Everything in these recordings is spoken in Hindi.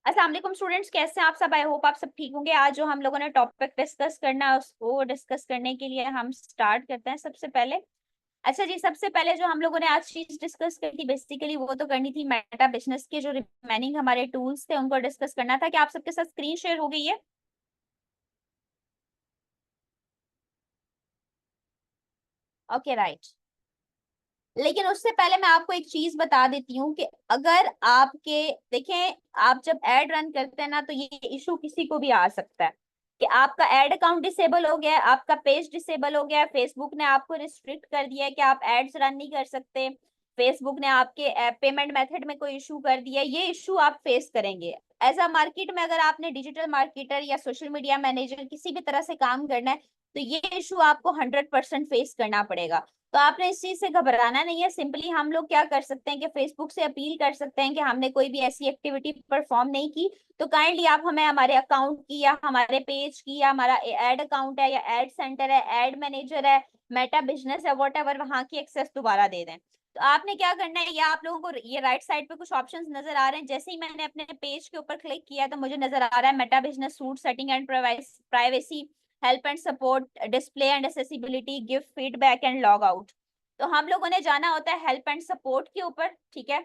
अस्सलाम वालेकुम स्टूडेंट्स, कैसे हैं आप सब। आई होप आप सब ठीक होंगे। आज जो हम लोगों ने टॉपिक डिस्कस करना है उसको डिस्कस करने के लिए हम स्टार्ट करते हैं सबसे पहले। अच्छा जी, सबसे पहले जो हम लोगों ने आज चीज डिस्कस करी थी बेसिकली वो तो करनी थी मेटा बिजनेस के जो रिमेनिंग हमारे टूल्स थे उनको डिस्कस करना था। क्या आप सबके साथ स्क्रीन शेयर हो गई है? Okay right. लेकिन उससे पहले मैं आपको एक चीज बता देती हूँ कि अगर आपके देखें, आप जब एड रन करते हैं ना तो ये इशू किसी को भी आ सकता है कि आपका एड अकाउंट डिसेबल हो गया है, आपका पेज डिसेबल हो गया है, फेसबुक ने आपको रिस्ट्रिक्ट कर दिया है कि आप एड्स रन नहीं कर सकते, फेसबुक ने आपके पेमेंट मेथड में कोई इशू कर दिया है, ये इशू आप फेस करेंगे। एज अ मार्केट में अगर आपने डिजिटल मार्केटर या सोशल मीडिया मैनेजर किसी भी तरह से काम करना है तो ये इशू आपको 100% फेस करना पड़ेगा। तो आपने इस चीज से घबराना नहीं है। सिंपली हम लोग क्या कर सकते हैं कि फेसबुक से अपील कर सकते हैं कि हमने कोई भी ऐसी एक्टिविटी परफॉर्म नहीं की, तो काइंडली आप हमें हमारे अकाउंट की या हमारे पेज की या हमारा एड अकाउंट है या एड सेंटर है, एड मैनेजर है, मेटा बिजनेस है, वॉट एवर, वहां की एक्सेस दोबारा दे दें। तो आपने क्या करना है, ये आप लोगों को ये राइट साइड पे कुछ ऑप्शंस नजर आ रहे हैं। जैसे ही मैंने अपने पेज के ऊपर क्लिक किया तो मुझे नजर आ रहा है Meta business suit setting and privacy, help and support, display and accessibility, give feedback and log out. तो हम लोगों ने जाना होता है हेल्प एंड सपोर्ट के ऊपर, ठीक है।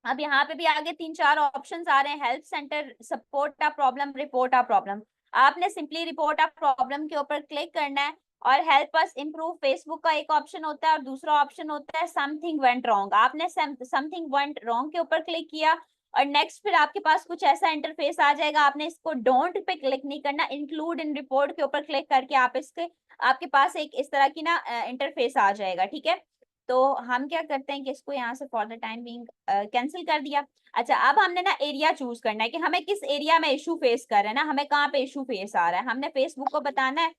अब यहाँ पे भी आगे तीन चार ऑप्शंस आ रहे हैं, हेल्प सेंटर, सपोर्ट आ प्रॉब्लम, रिपोर्ट आ प्रॉब्लम। आपने सिंपली रिपोर्ट आ प्रॉब्लम के ऊपर क्लिक करना है। और हेल्प अस इम्प्रूव फेसबुक का एक ऑप्शन होता है और दूसरा ऑप्शन होता है समथिंग वेंट रॉन्ग। आपने समथिंग वेंट रॉन्ग के ऊपर क्लिक किया और नेक्स्ट फिर आपके पास कुछ ऐसा इंटरफेस आ जाएगा। आपने इसको डोंट पे क्लिक नहीं करना, इंक्लूड इन रिपोर्ट के ऊपर क्लिक करके आप इसके आपके पास एक इस तरह की ना इंटरफेस आ जाएगा, ठीक है। तो हम क्या करते हैं कि इसको यहाँ से for the time being cancel कर दिया। अच्छा, अब हमने ना एरिया चूज करना है कि हमें किस एरिया में इशू फेस कर रहे हैं ना, हमें कहाँ पे इशू फेस आ रहा है, हमने फेसबुक को बताना है।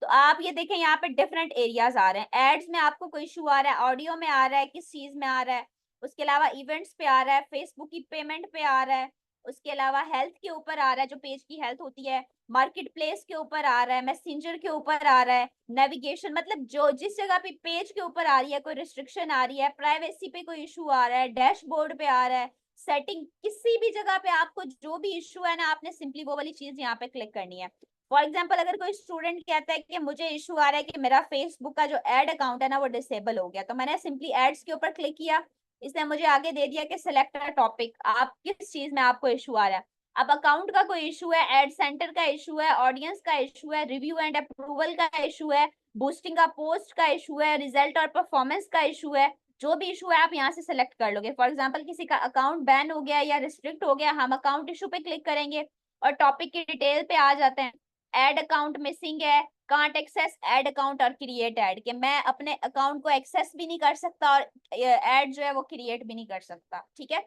तो आप ये देखें यहाँ पे डिफरेंट एरियाज आ रहे हैं। एड्स में आपको कोई इशू आ रहा है, ऑडियो में आ रहा है, किस चीज में आ रहा है, उसके अलावा इवेंट्स पे आ रहा है, फेसबुक की पेमेंट पे आ रहा है, उसके अलावा हेल्थ के ऊपर आ रहा है, जो पेज की हेल्थ होती है, मार्केट प्लेस के ऊपर आ रहा है, मैसेंजर के ऊपर आ रहा है, नेविगेशन मतलब जो जिस जगह पे पेज के ऊपर आ रही है कोई रिस्ट्रिक्शन आ रही है, प्राइवेसी पे कोई इशू आ रहा है, डैशबोर्ड पे आ रहा है, सेटिंग, किसी भी जगह पे आपको जो भी इशू है ना, आपने सिंपली वो वाली चीज यहाँ पे क्लिक करनी है। फॉर एग्जाम्पल अगर कोई स्टूडेंट कहता है कि मुझे इशू आ रहा है कि मेरा फेसबुक का जो एड अकाउंट है ना वो डिसेबल हो गया, तो मैंने सिंपली एड्स के ऊपर क्लिक किया। इसने मुझे आगे दे दिया कि सिलेक्ट अ टॉपिक, आप किस चीज में आपको इशू आ रहा है। अब अकाउंट का कोई इशू है, एड सेंटर का इशू है, ऑडियंस का इशू है, रिव्यू एंड अप्रूवल का इशू है, बूस्टिंग का पोस्ट का इशू है, रिजल्ट और परफॉर्मेंस का इशू है, जो भी इशू है आप यहाँ से सिलेक्ट कर लोगे। फॉर एग्जांपल किसी का अकाउंट बैन हो गया या रिस्ट्रिक्ट हो गया, हम अकाउंट इशू पे क्लिक करेंगे और टॉपिक की डिटेल पे आ जाते हैं। एड अकाउंट मिसिंग है, कांट एक्सेस एड अकाउंट और क्रिएट एड, कि मैं अपने अकाउंट को एक्सेस भी नहीं कर सकता और एड जो है वो क्रिएट भी नहीं कर सकता, ठीक है।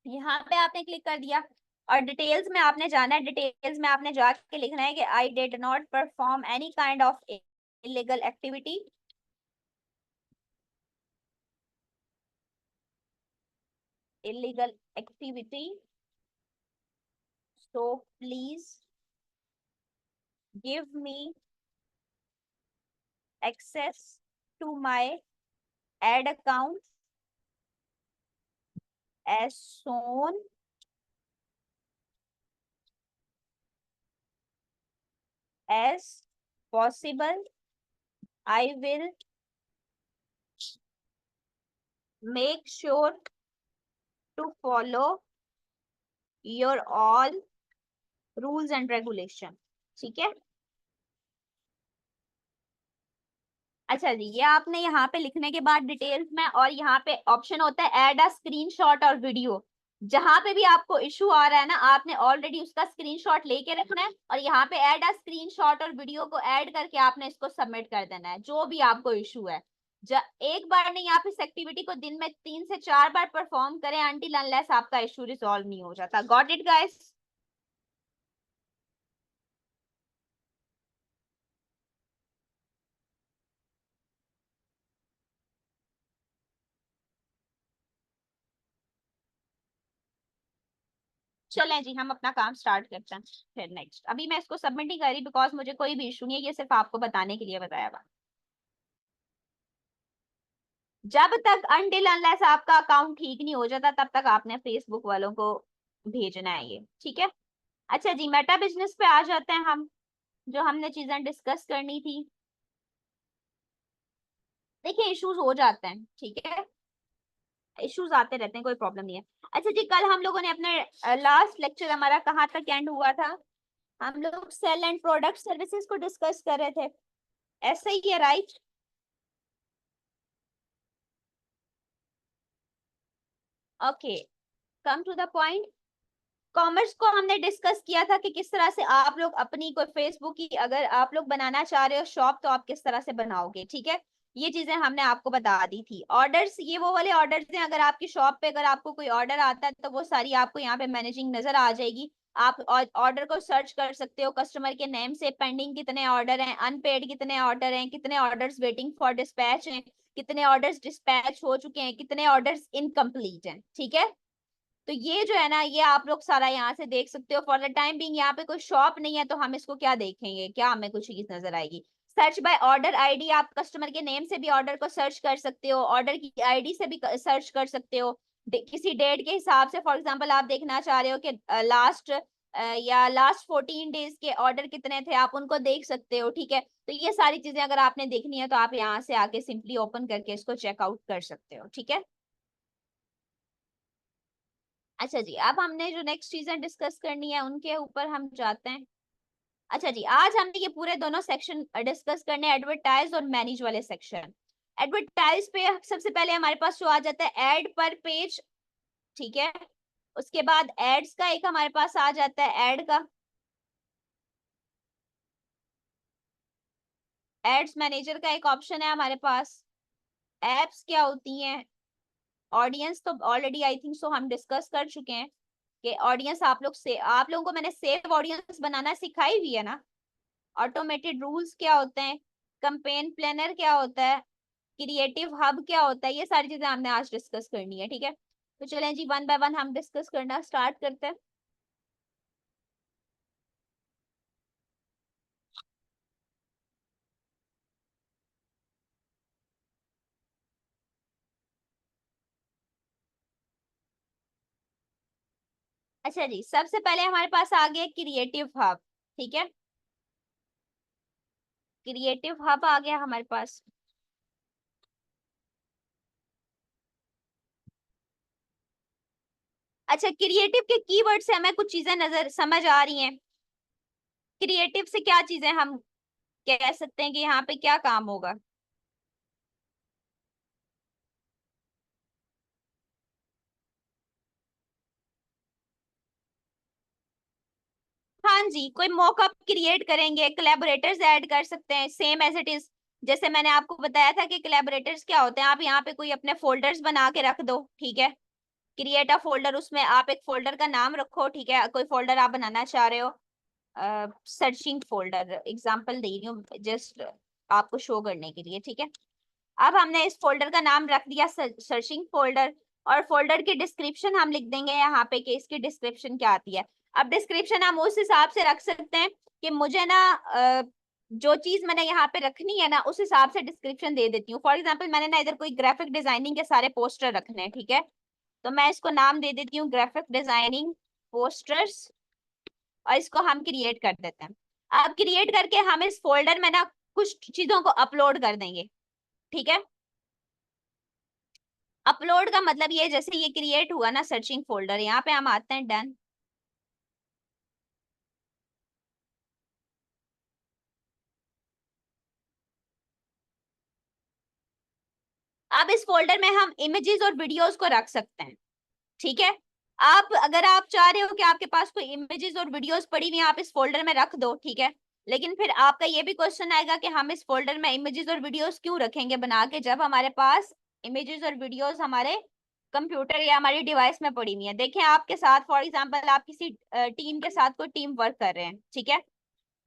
यहाँ पे आपने क्लिक कर दिया और डिटेल्स में आपने जाना है। डिटेल्स में आपने जाके लिखना है कि I did not perform any kind of illegal activity, illegal activity, so please give me access to my ad account as soon as possible. I will make sure to follow your all rules and regulation, ठीक है। अच्छा जी, ये आपने यहाँ पे लिखने के बाद डिटेल्स में, और यहाँ पे ऑप्शन होता है ऐड अ स्क्रीनशॉट और वीडियो। जहां पे भी आपको इशू आ रहा है ना, आपने ऑलरेडी उसका स्क्रीनशॉट लेके रखना है और यहाँ पे ऐड अ स्क्रीनशॉट और वीडियो को ऐड करके आपने इसको सबमिट कर देना है, जो भी आपको इशू है। एक बार नहीं, आप इस एक्टिविटी को दिन में 3 से 4 बार परफॉर्म करें अनटिल अनलेस आपका इशू रिजॉल्व नहीं हो जाता। Got it guys? चलें जी, हम अपना काम स्टार्ट करते हैं। फिर नेक्स्ट, अभी मैं इसको सबमिट नहीं कर रही बिकॉज मुझे कोई भी इशू नहीं है, ये सिर्फ आपको बताने के लिए बताया हुआ। जब तक अनटिल अनलेस आपका अकाउंट ठीक नहीं हो जाता तब तक आपने फेसबुक वालों को भेजना है ये, ठीक है। अच्छा जी, मेटा बिजनेस पे आ जाते हैं हम, जो हमने चीजें डिस्कस करनी थी। देखिए इश्यूज हो जाते हैं, ठीक है, इश्यूज आते रहते हैं, कोई प्रॉब्लम नहीं है। अच्छा जी, कल हम लोगों ने अपने लास्ट लेक्चर हमारा कहाँ तक एंड हुआ था? हम लोग सेल एंड प्रोडक्ट सर्विसेज को डिस्कस कर रहे थे, ऐसा ही है right? Okay, come to the point. Commerce को हमने डिस्कस किया था कि किस तरह से आप लोग अपनी कोई फेसबुक की अगर आप लोग बनाना चाह रहे हो शॉप, तो आप किस तरह से बनाओगे, ठीक है। ये चीजें हमने आपको बता दी थी। ऑर्डर्स, ये वो वाले ऑर्डर्स हैं, अगर आपकी शॉप पे अगर आपको कोई ऑर्डर आता है तो वो सारी आपको यहाँ पे मैनेजिंग नजर आ जाएगी। आप ऑर्डर को सर्च कर सकते हो कस्टमर के नेम से, पेंडिंग कितने ऑर्डर हैं, अनपेड कितने ऑर्डर हैं, कितने ऑर्डर्स वेटिंग फॉर डिस्पैच हैं, कितने ऑर्डर्स डिस्पैच हो चुके हैं, कितने ऑर्डर्स इनकम्प्लीट हैं, ठीक है। तो ये जो है ना, ये आप लोग सारा यहाँ से देख सकते हो। फॉर द टाइम बिंग यहाँ पे कोई शॉप नहीं है तो हम इसको क्या देखेंगे, क्या हमें कुछ चीज नजर आएगी? सर्च बाय ऑर्डर आईडी, आप कस्टमर के नेम से भी ऑर्डर को सर्च कर सकते हो, ऑर्डर की आईडी से भी सर्च कर सकते हो। किसी डेट के हिसाब से, फॉर एग्जांपल आप देखना चाह रहे हो कि लास्ट या लास्ट 14 डेज के ऑर्डर कितने थे, आप उनको देख सकते हो, ठीक है। तो ये सारी चीजें अगर आपने देखनी है तो आप यहाँ से आके सिंपली ओपन करके इसको चेकआउट कर सकते हो, ठीक है। अच्छा जी, अब हमने जो नेक्स्ट चीजें डिस्कस करनी है उनके ऊपर हम जाते हैं। अच्छा जी, आज हमने ये पूरे दोनों सेक्शन डिस्कस करने हैं, एडवर्टाइज और मैनेज वाले सेक्शन। एडवर्टाइज पे सबसे पहले हमारे पास जो आ जाता है एड पर पेज, ठीक है। उसके बाद एड्स का एक हमारे पास आ जाता है एड का, एड्स मैनेजर का एक ऑप्शन है हमारे पास। एप्स क्या होती हैं? ऑडियंस तो ऑलरेडी आई थिंक सो हम डिस्कस कर चुके हैं कि ऑडियंस आप लोग से, आप लोगों को मैंने सेव ऑडियंस बनाना सिखाई हुई है ना। ऑटोमेटेड रूल्स क्या होते हैं, कैंपेन प्लानर क्या होता है, क्रिएटिव हब क्या होता है, ये सारी चीजें हमने आज डिस्कस करनी है, ठीक है। तो चलें जी, वन बाय वन हम डिस्कस करना स्टार्ट करते हैं। अच्छा जी, सबसे पहले हमारे पास आ गया क्रिएटिव हब, ठीक है। क्रिएटिव हब आ गया हमारे पास। अच्छा, क्रिएटिव के कीवर्ड से हमें कुछ चीजें नजर समझ आ रही हैं। क्रिएटिव से क्या चीजें हम कह सकते हैं कि यहाँ पे क्या काम होगा? हाँ जी, कोई मॉकअप क्रिएट करेंगे, कोलैबोरेटर्स ऐड कर सकते हैं, सेम एज इट इज। जैसे मैंने आपको बताया था कि कोलैबोरेटर्स क्या होते हैं, आप यहाँ पे कोई अपने फोल्डर्स बना के रख दो, ठीक है। क्रिएट अ फोल्डर, उसमें आप एक फोल्डर का नाम रखो, ठीक है। कोई फोल्डर आप बनाना चाह रहे हो, सर्चिंग फोल्डर एग्जांपल दे रही हूँ जस्ट आपको शो करने के लिए, ठीक है। अब हमने इस फोल्डर का नाम रख दिया सर्चिंग फोल्डर, और फोल्डर की डिस्क्रिप्शन हम लिख देंगे यहाँ पे कि इसकी डिस्क्रिप्शन क्या आती है। अब डिस्क्रिप्शन हम उस हिसाब से रख सकते हैं कि मुझे ना जो चीज मैंने यहाँ पे रखनी है ना उस हिसाब से डिस्क्रिप्शन दे देती हूँ। फॉर एग्जाम्पल मैंने ना इधर कोई ग्राफिक डिजाइनिंग के सारे पोस्टर रखने हैं, ठीक है। तो मैं इसको नाम दे देती हूँ ग्राफिक डिजाइनिंग पोस्टर्स, और इसको हम क्रिएट कर देते हैं। अब क्रिएट करके हम इस फोल्डर में ना कुछ चीजों को अपलोड कर देंगे, ठीक है। अपलोड का मतलब ये, जैसे ये क्रिएट हुआ ना सर्चिंग फोल्डर, यहाँ पे हम आते हैं डन। अब इस फोल्डर में हम इमेजेस और वीडियोस को रख सकते हैं, ठीक है। आप अगर आप चाह रहे हो कि आपके पास कोई इमेजेस और वीडियोस पड़ी हुई हैं, आप इस फोल्डर में रख दो, ठीक है। लेकिन फिर आपका ये भी क्वेश्चन आएगा कि हम इस फोल्डर में इमेजेस और वीडियोस क्यों रखेंगे बना के, जब हमारे पास इमेजेस और वीडियोस हमारे कंप्यूटर या हमारी डिवाइस में पड़ी हुई है। देखें आपके साथ, फॉर एग्जांपल आप किसी टीम के साथ कोई टीम वर्क कर रहे हैं, ठीक है।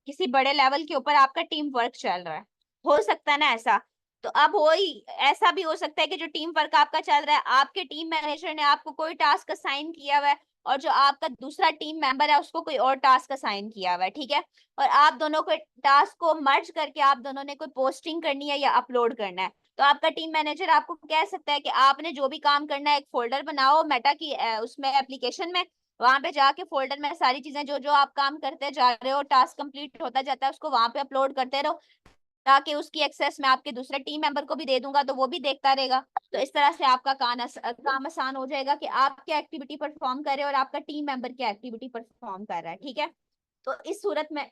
किसी बड़े लेवल के ऊपर आपका टीम वर्क चल रहा है, हो सकता है ना ऐसा। तो अब हो ही, ऐसा भी हो सकता है कि जो टीम वर्क आपका चल रहा है, आपके टीम मैनेजर ने आपको कोई टास्क असाइन किया हुआ है, और जो आपका दूसरा टीम मेंबर है उसको कोई और टास्क असाइन किया हुआ है, ठीक है। और आप दोनों को टास्क को मर्ज करके आप दोनों ने कोई पोस्टिंग करनी है या अपलोड करना है। तो आपका टीम मैनेजर आपको कह सकता है कि आपने जो भी काम करना है एक फोल्डर बनाओ मेटा की उसमें एप्लीकेशन में, वहां पे जाके फोल्डर में सारी चीजें जो जो आप काम करते जा रहे हो, टास्क कंप्लीट होता जाता है, उसको वहां पे अपलोड करते रहो, ताकि उसकी एक्सेस मैं आपके दूसरे टीम मेंबर को भी दे दूंगा तो वो भी देखता रहेगा। तो इस तरह से आपका काम आसान हो जाएगा कि आप क्या एक्टिविटी परफॉर्म कर रहे हो और आपका टीम मेंबर क्या एक्टिविटी परफॉर्म कर रहा है। ठीक है, तो इस सूरत में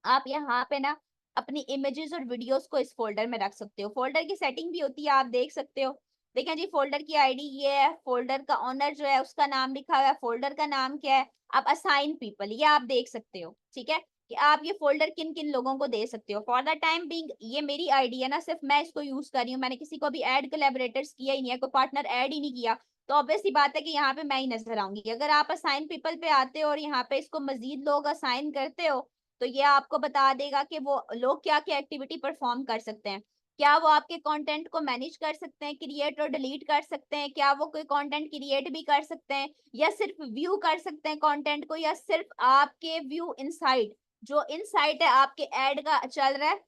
आप यहाँ पे ना अपनी इमेजेस और वीडियोस को इस फोल्डर में रख सकते हो। फोल्डर की सेटिंग भी होती है, आप देख सकते हो। देखें जी, फोल्डर की आईडी ये है, फोल्डर का ऑनर जो है उसका नाम लिखा हुआ है, फोल्डर का नाम क्या है, आप असाइन पीपल ये आप देख सकते हो। ठीक है, कि आप ये फोल्डर किन किन लोगों को दे सकते हो। फॉर द टाइम बिंग ये मेरी आईडी है ना, सिर्फ मैं इसको यूज कर रही हूँ, मैंने किसी को भी ऐड कोलैबोरेटर्स किया ही नहीं है, कोई पार्टनर ऐड ही नहीं किया। तो ऑब्वियस सी बात है कि यहाँ पे मैं ही नजर आऊंगी। अगर आप असाइन पीपल पे आते हो और यहाँ पे इसको मजीद लोग असाइन करते हो, तो ये आपको बता देगा कि वो लोग क्या क्या एक्टिविटी परफॉर्म कर सकते हैं। क्या वो आपके कंटेंट को मैनेज कर सकते हैं, क्रिएट और डिलीट कर सकते हैं, क्या वो कोई कंटेंट क्रिएट भी कर सकते हैं, या सिर्फ व्यू कर सकते हैं कंटेंट को, या सिर्फ आपके व्यू इनसाइड जो इनसाइट है आपके ऐड का चल रहा है,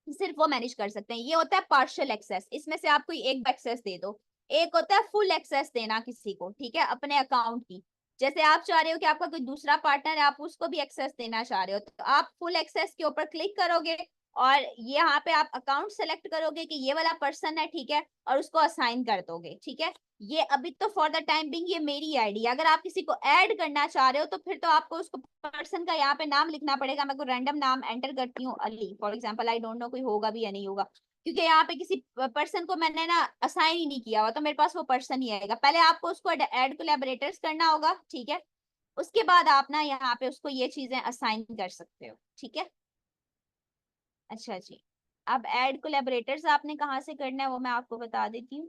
सिर्फ वो मैनेज कर सकते हैं। ये होता है पार्शियल एक्सेस, इसमें से आप कोई एक एक्सेस दे दो। एक होता है फुल एक्सेस देना किसी को, ठीक है, अपने अकाउंट की। जैसे आप चाह रहे हो कि आपका कोई दूसरा पार्टनर है, आप उसको भी एक्सेस देना चाह रहे हो, तो आप फुल एक्सेस के ऊपर क्लिक करोगे और यहाँ पे आप अकाउंट सेलेक्ट करोगे कि ये वाला पर्सन है, ठीक है, और उसको असाइन कर दोगे। ठीक है, ये अभी तो फॉर द टाइम बिंग ये मेरी आईडी है। अगर आप किसी को ऐड करना चाह रहे हो तो फिर तो आपको उसको पर्सन का यहाँ पे नाम लिखना पड़ेगा। मैं कोई रैंडम नाम एंटर करती हूँ, Ali for example, I don't know कोई होगा भी या नहीं होगा, क्योंकि यहाँ पे किसी पर्सन को मैंने ना असाइन ही नहीं किया हुआ, तो मेरे पास वो पर्सन ही आएगा। पहले आपको उसको ऐड कोलैबोरेटर्स करना होगा, ठीक है, उसके बाद आप ना यहाँ पे उसको ये चीजें असाइन कर सकते हो। ठीक है, अच्छा जी। अब ऐड कोलैबोरेटर्स आपने कहाँ से करना है वो मैं आपको बता देती हूँ।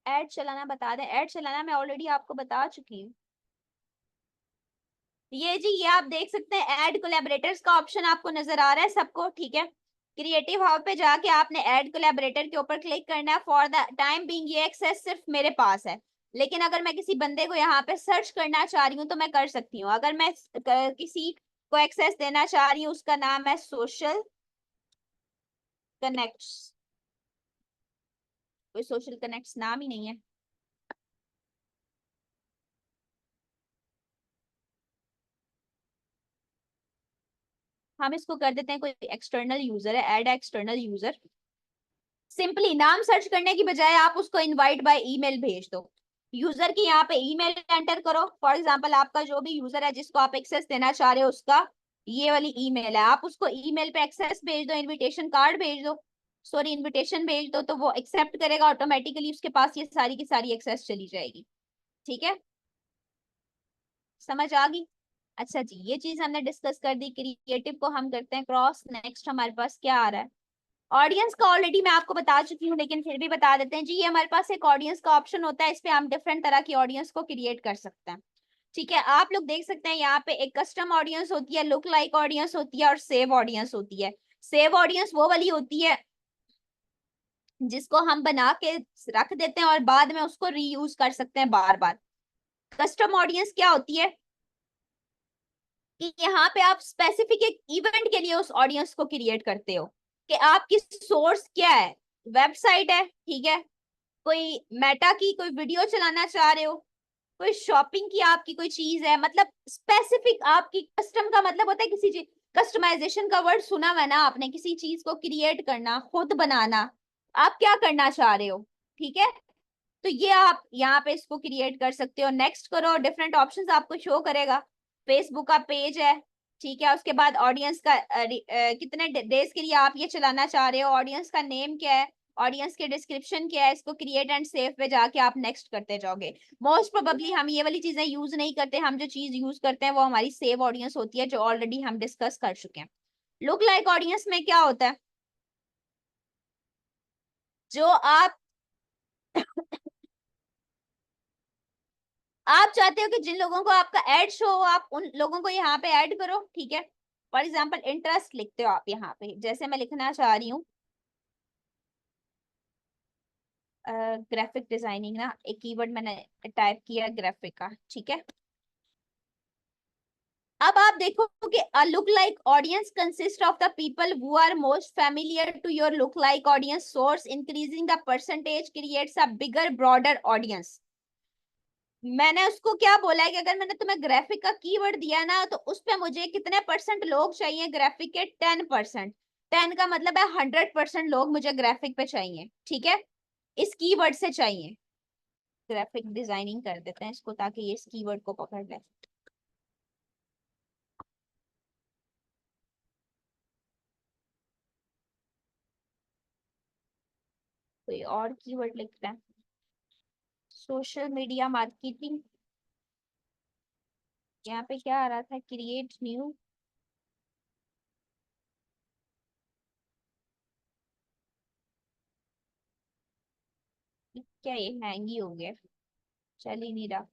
ऐड चलाना बता दें, ऐड चलाना मैं ऑलरेडी आपको बता चुकी हूँ। ये जी, ये आप देख सकते हैं ऐड कोलैबोरेटर्स का ऑप्शन आपको नजर आ रहा है सबको, ठीक है। क्रिएटिव हब पे जाके आपने ऐड कोलैबोरेटर के ऊपर क्लिक करना है। फॉर द टाइम बीइंग ये एक्सेस सिर्फ मेरे पास है, लेकिन अगर मैं किसी बंदे को यहाँ पे सर्च करना चाह रही हूँ तो मैं कर सकती हूँ। अगर मैं किसी को एक्सेस देना चाह रही हूँ, उसका नाम है सोशल कनेक्ट्स, कोई सोशल कनेक्ट्स नाम ही नहीं है। हम इसको कर देते हैं कोई एक्सटर्नल यूजर है, ऐड एक्सटर्नल यूजर। सिंपली नाम सर्च करने की बजाय आप उसको इनवाइट बाय ईमेल भेज दो। यूजर की यहाँ पे ईमेल एंटर करो। फॉर एग्जांपल आपका जो भी यूजर है जिसको आप एक्सेस देना चाह रहे हो, उसका ये वाली ईमेल है, आप उसको ईमेल पे एक्सेस भेज दो, इनविटेशन कार्ड भेज दो, सॉरी इनविटेशन भेज दो, तो वो एक्सेप्ट करेगा ऑटोमेटिकली, उसके पास ये सारी की सारी एक्सेस चली जाएगी। ठीक है, समझ आ गई। अच्छा जी, ये चीज हमने डिस्कस कर दी। क्रिएटिव को हम करते हैं क्रॉस। नेक्स्ट हमारे पास क्या आ रहा है, ऑडियंस का ऑलरेडी मैं आपको बता चुकी हूँ, लेकिन फिर भी बता देते हैं जी। ये हमारे पास एक ऑडियंस का ऑप्शन होता है, इस पे हम डिफरेंट तरह की ऑडियंस को क्रिएट कर सकते हैं। ठीक है, आप लोग देख सकते हैं यहाँ पे एक कस्टम ऑडियंस होती है, लुक लाइक ऑडियंस होती है और सेव ऑडियंस होती है। सेव ऑडियंस वो वाली होती है जिसको हम बना के रख देते हैं और बाद में उसको रीयूज कर सकते हैं बार बार। कस्टम ऑडियंस क्या होती है कि यहाँ पे आप स्पेसिफिक एक इवेंट के लिए उस ऑडियंस को क्रिएट करते हो, कि आपकी सोर्स क्या है, वेबसाइट है, ठीक है, कोई मेटा की कोई वीडियो चलाना चाह रहे हो, कोई शॉपिंग की आपकी कोई चीज है, मतलब स्पेसिफिक आपकी। कस्टम का मतलब होता है किसी चीज, कस्टमाइजेशन का वर्ड सुना हुआ है ना आपने, किसी चीज को क्रिएट करना, खुद बनाना, आप क्या करना चाह रहे हो। ठीक है, तो ये आप यहाँ पे इसको क्रिएट कर सकते हो। नेक्स्ट करो, डिफरेंट ऑप्शंस आपको शो करेगा। फेसबुक का पेज है, ठीक है, उसके बाद ऑडियंस का कितने डेज के लिए आप ये चलाना चाह रहे हो, ऑडियंस का नेम क्या है, ऑडियंस के डिस्क्रिप्शन क्या है, इसको क्रिएट एंड सेव पे जाके आप नेक्स्ट करते जाओगे। मोस्ट प्रोबेबली हम ये वाली चीजें यूज नहीं करते, हम जो चीज यूज करते हैं वो हमारी सेव ऑडियंस होती है, जो ऑलरेडी हम डिस्कस कर चुके हैं। लुक लाइक ऑडियंस में क्या होता है, जो आप चाहते हो कि जिन लोगों को आपका एड शो हो, आप उन लोगों को यहाँ पे ऐड करो। ठीक है, फॉर एग्जाम्पल इंटरेस्ट लिखते हो आप यहाँ पे, जैसे मैं लिखना चाह रही हूँ ग्राफिक डिजाइनिंग ना, एक कीवर्ड मैंने टाइप किया ग्राफिक का, ठीक है। अब आप देखो कि a lookalike audience consist of the people who are most familiar to your lookalike audience source, increasing the percentage creates a bigger broader audience. मैंने उसको क्या बोला है कि अगर मैंने तुम्हें ग्राफिक का कीवर्ड दिया ना, तो उस पे मुझे कितने परसेंट लोग चाहिए ग्राफिक के? 10%। 10 का मतलब है 100% लोग मुझे ग्राफिक पे चाहिए, ठीक है, इस कीवर्ड से चाहिए। ग्राफिक डिजाइनिंग कर देते हैं इसको ताकि ये इस कीवर्ड को पकड़ ले। कोई और कीवर्ड लिखते हैं। Social media marketing. यहाँ पे क्या आ रहा था? Create new. क्या ये हैंग ही हो गया? चल ही नहीं रहा।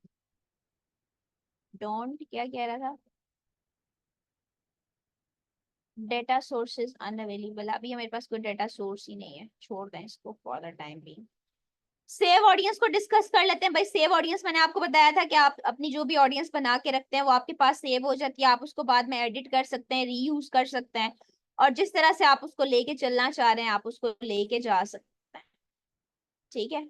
डोंट क्या कह रहा था? Data sources unavailable. अभी हमारे पास कोई डेटा सोर्स ही नहीं है, छोड़ दें इसको for the time being. Save audience को डिस्कस कर लेते हैं भाई। सेव ऑडियंस मैंने आपको बताया था कि आप अपनी जो भी ऑडियंस बना के रखते हैं वो आपके पास सेव हो जाती है, आप उसको बाद में एडिट कर सकते हैं, रीयूज कर सकते हैं, और जिस तरह से आप उसको लेके चलना चाह रहे हैं आप उसको लेके जा सकते हैं, ठीक है।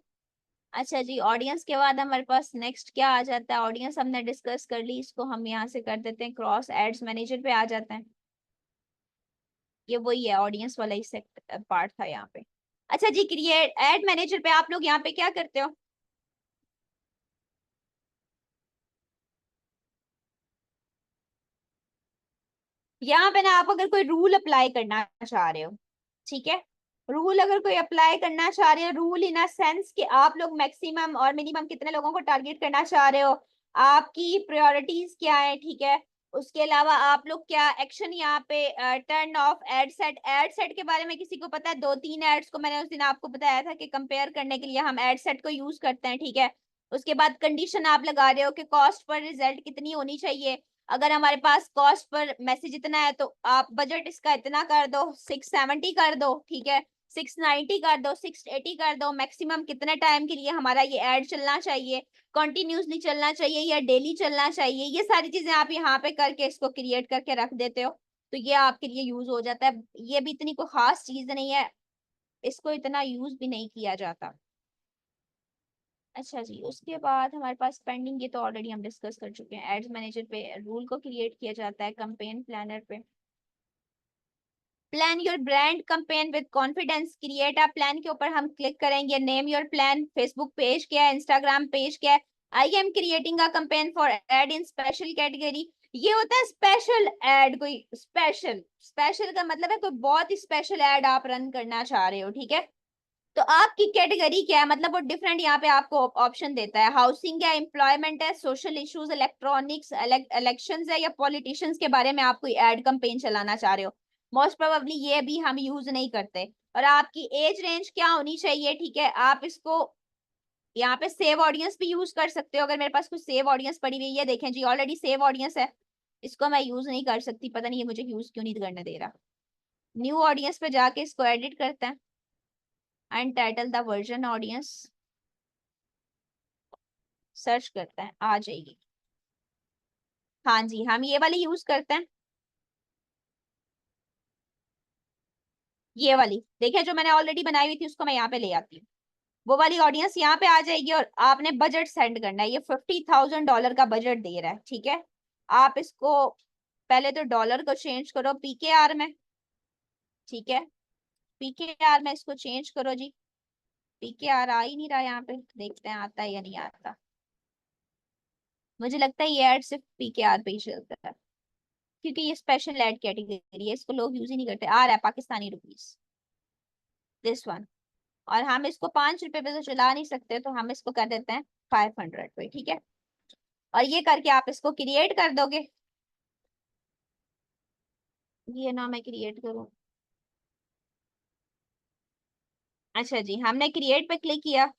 अच्छा जी, ऑडियंस के बाद हमारे पास नेक्स्ट क्या आ जाता है? ऑडियंस हमने डिस्कस कर ली, इसको हम यहाँ से कर देते हैं क्रॉस, एड्स मैनेजर पे आ जाते हैं। ये वही है, ऑडियंस वाला ही पार्ट था यहाँ पे। अच्छा जी, क्रिएट एड मैनेजर पे आप लोग यहाँ पे क्या करते हो? यहाँ पे ना आप अगर कोई रूल अप्लाई करना चाह रहे हो, ठीक है, रूल अगर कोई अप्लाई करना चाह रहे हो, रूल इन अ सेंस कि आप लोग मैक्सिमम और मिनिमम कितने लोगों को टारगेट करना चाह रहे हो, आपकी प्रायोरिटीज क्या है, ठीक है, उसके अलावा आप लोग क्या एक्शन यहाँ पे turn off ad set. Ad set के बारे में किसी को पता है? 2-3 एड्स को मैंने उस दिन आपको बताया था कि कंपेयर करने के लिए हम एड सेट को यूज करते हैं, ठीक है। उसके बाद कंडीशन आप लगा रहे हो कि कॉस्ट पर रिजल्ट कितनी होनी चाहिए। अगर हमारे पास कॉस्ट पर मैसेज इतना है तो आप बजट इसका इतना कर दो, 670 कर दो, ठीक है, 690 कर दो, 680 कर दो। मैक्सिमम कितने टाइम के लिए हमारा ये एड चलना चाहिए, कंटिन्यूसली चलना चाहिए या डेली चलना चाहिए, ये सारी चीजें आप यहाँ पे करके इसको क्रिएट करके रख देते हो, तो ये आपके लिए यूज हो जाता है। ये भी इतनी कोई खास चीज नहीं है, इसको इतना यूज भी नहीं किया जाता। अच्छा जी, उसके बाद हमारे पास पेंडिंग, ये तो ऑलरेडी हम डिस्कस कर चुके हैं। एड्स मैनेजर पे रूल को क्रिएट किया जाता है। कैंपेन प्लानर पे plan your brand campaign with confidence, create a plan के ऊपर हम क्लिक करेंगे। Name your plan, Facebook page क्या है, इंस्टाग्राम पेज क्या है। I am creating a campaign for ad in special category. ये होता है स्पेशल एड। कोई स्पेशल, स्पेशल का मतलब है कोई बहुत ही स्पेशल एड आप रन करना चाह रहे हो, ठीक है। तो आपकी कैटेगरी क्या है, मतलब वो डिफरेंट यहाँ पे आपको ऑप्शन देता है। हाउसिंग है, एम्प्लॉयमेंट है, सोशल इश्यूज, इलेक्ट्रॉनिक्स, इलेक्शंस है, या पॉलिटिशियंस के बारे में आप कोई एड कैंपेन चलाना चाह रहे हो। मोस्ट प्रोबेबली ये भी हम यूज नहीं करते। और आपकी एज रेंज क्या होनी चाहिए, ठीक है, आप इसको यहाँ पे सेव ऑडियंस भी यूज कर सकते हो। अगर मेरे पास कुछ सेव ऑडियंस पड़ी हुई है, ये देखें जी ऑलरेडी सेव ऑडियंस है, इसको मैं यूज नहीं कर सकती, पता नहीं ये मुझे यूज क्यों नहीं करने दे रहा। न्यू ऑडियंस पे जाके इसको एडिट करते हैं and title the version audience, search करते हैं, आ जाएगी। हाँ जी, हम ये वाली यूज करते हैं। ये वाली देखिए जो मैंने ऑलरेडी बनाई हुई थी, उसको मैं यहाँ पे ले आती हूँ। वो वाली ऑडियंस यहाँ पे आ जाएगी और आपने बजट सेंड करना है। ये $50,000 का बजट दे रहा है, ठीक है। आप इसको पहले तो डॉलर को चेंज करो पीकेआर में, ठीक है, पीकेआर में इसको चेंज करो जी। पीकेआर आ ही नहीं रहा यहाँ पे, देखते हैं आता है या नहीं आता। मुझे लगता है ये एड सिर्फ पीकेआर पे ही चलता है, क्योंकि ये स्पेशल एड कैटेगरी है, इसको लोग यूज ही नहीं करते। आ रहा है पाकिस्तानी रुपीस, दिस वन। और हम इसको 5 रुपए पे तो चला नहीं सकते, तो हम इसको कर देते हैं 500 पे, ठीक है। और ये करके आप इसको क्रिएट कर दोगे। ये ना मैं क्रिएट करूँ? अच्छा जी, हमने क्रिएट पे क्लिक किया।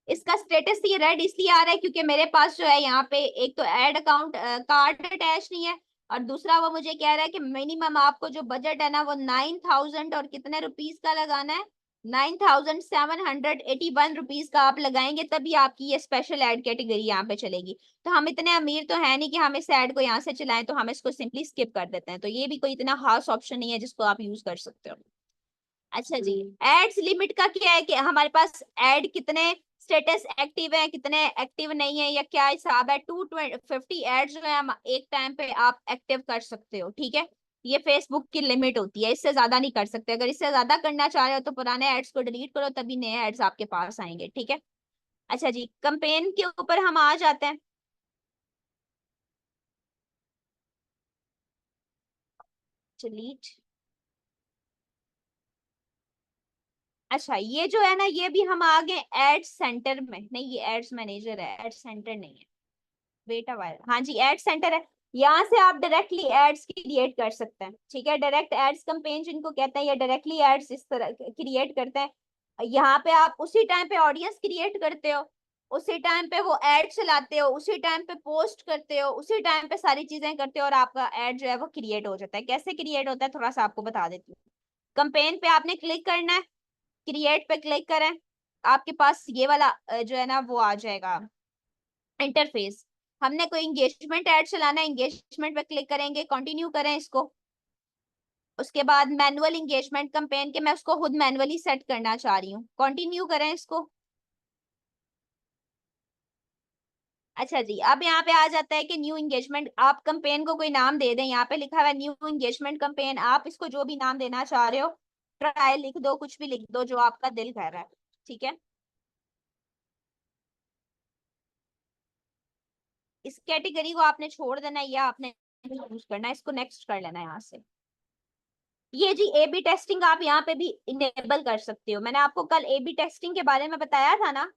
इसका स्टेटस ये रेड इसलिए आ रहा है क्योंकि मेरे पास जो है यहाँ पे एक तो एड अकाउंट कार्ड अटैच नहीं है, और दूसरा वो मुझे कह रहा है कि मिनिमम आपको जो बजट है ना वो 9,000 और कितने रुपीस का लगाना है, 9,781 रुपीज का आप लगाएंगे तभी आपकी ये स्पेशल एड कैटेगरी यहाँ पे चलेगी। तो हम इतने अमीर तो है नहीं कि हम इस एड को यहाँ से चलाएं, तो हम इसको सिंपली स्किप कर देते हैं। तो ये भी कोई इतना खास ऑप्शन नहीं है जिसको आप यूज कर सकते हो। अच्छा जी, एड्स लिमिट का क्या है कि हमारे पास एड कितने स्टेटस एक्टिव है, कितने एक्टिव नहीं है, या क्या हिसाब है। 250 एड्स जो है हम एक टाइम पे आप एक्टिव कर सकते हो, ठीक है। ये फेसबुक की लिमिट होती है, इससे ज्यादा नहीं कर सकते। अगर इससे ज्यादा करना चाह रहे हो तो पुराने एड्स को डिलीट करो, तभी नए एड्स आपके पास आएंगे, ठीक है। अच्छा जी, कंपेन के ऊपर हम आ जाते हैं। डिलीट। अच्छा, ये जो है ना, ये भी हम आ गए एड सेंटर में। नहीं, ये एड्स मैनेजर है, एड सेंटर नहीं है। वेट अ व्हाइल, हाँ जी, एड सेंटर है। यहाँ से आप डायरेक्टली एड्स क्रिएट कर सकते हैं, ठीक है। डायरेक्ट एड्स कैंपेन जिनको कहते हैं, या डायरेक्टली एड्स इस तरह क्रिएट करते हैं। यहाँ पे आप उसी टाइम पे ऑडियंस क्रिएट करते हो, उसी टाइम पे वो एड चलाते हो, उसी टाइम पे पोस्ट करते हो, उसी टाइम पे सारी चीजें करते हो, और आपका एड जो है वो क्रिएट हो जाता है। कैसे क्रिएट होता है थोड़ा सा आपको बता देती हूँ। कंपेन पे आपने क्लिक करना है, क्रिएट पे क्लिक करें, आपके पास ये वाला जो है ना वो आ जाएगा इंटरफेस। हमने कोई इंगेजमेंट ऐड चलाना है, इंगेजमेंट पे क्लिक करेंगे, कंटिन्यू करें इसको। उसके बाद मैनुअल इंगेजमेंट कैंपेन के मैं उसको खुद मैनुअली सेट करना चाह रही हूँ, कंटिन्यू करें इसको। अच्छा जी, अब यहाँ पे आ जाता है कि न्यू इंगेजमेंट, आप कैंपेन को कोई नाम दे दें। यहाँ पे लिखा हुआ है न्यू इंगेजमेंट कैंपेन, आप इसको जो भी नाम देना चाह रहे हो, ट्रायल लिख दो, कुछ भी लिख दो जो आपका दिल कर रहा है, ठीक है। इस कैटेगरी को आपने छोड़ देना है या आपने यूज करना है, इसको नेक्स्ट कर लेना है यहाँ से। ये जी ए बी टेस्टिंग आप यहाँ पे भी इनेबल कर सकते हो। मैंने आपको कल ए बी टेस्टिंग के बारे में बताया था ना,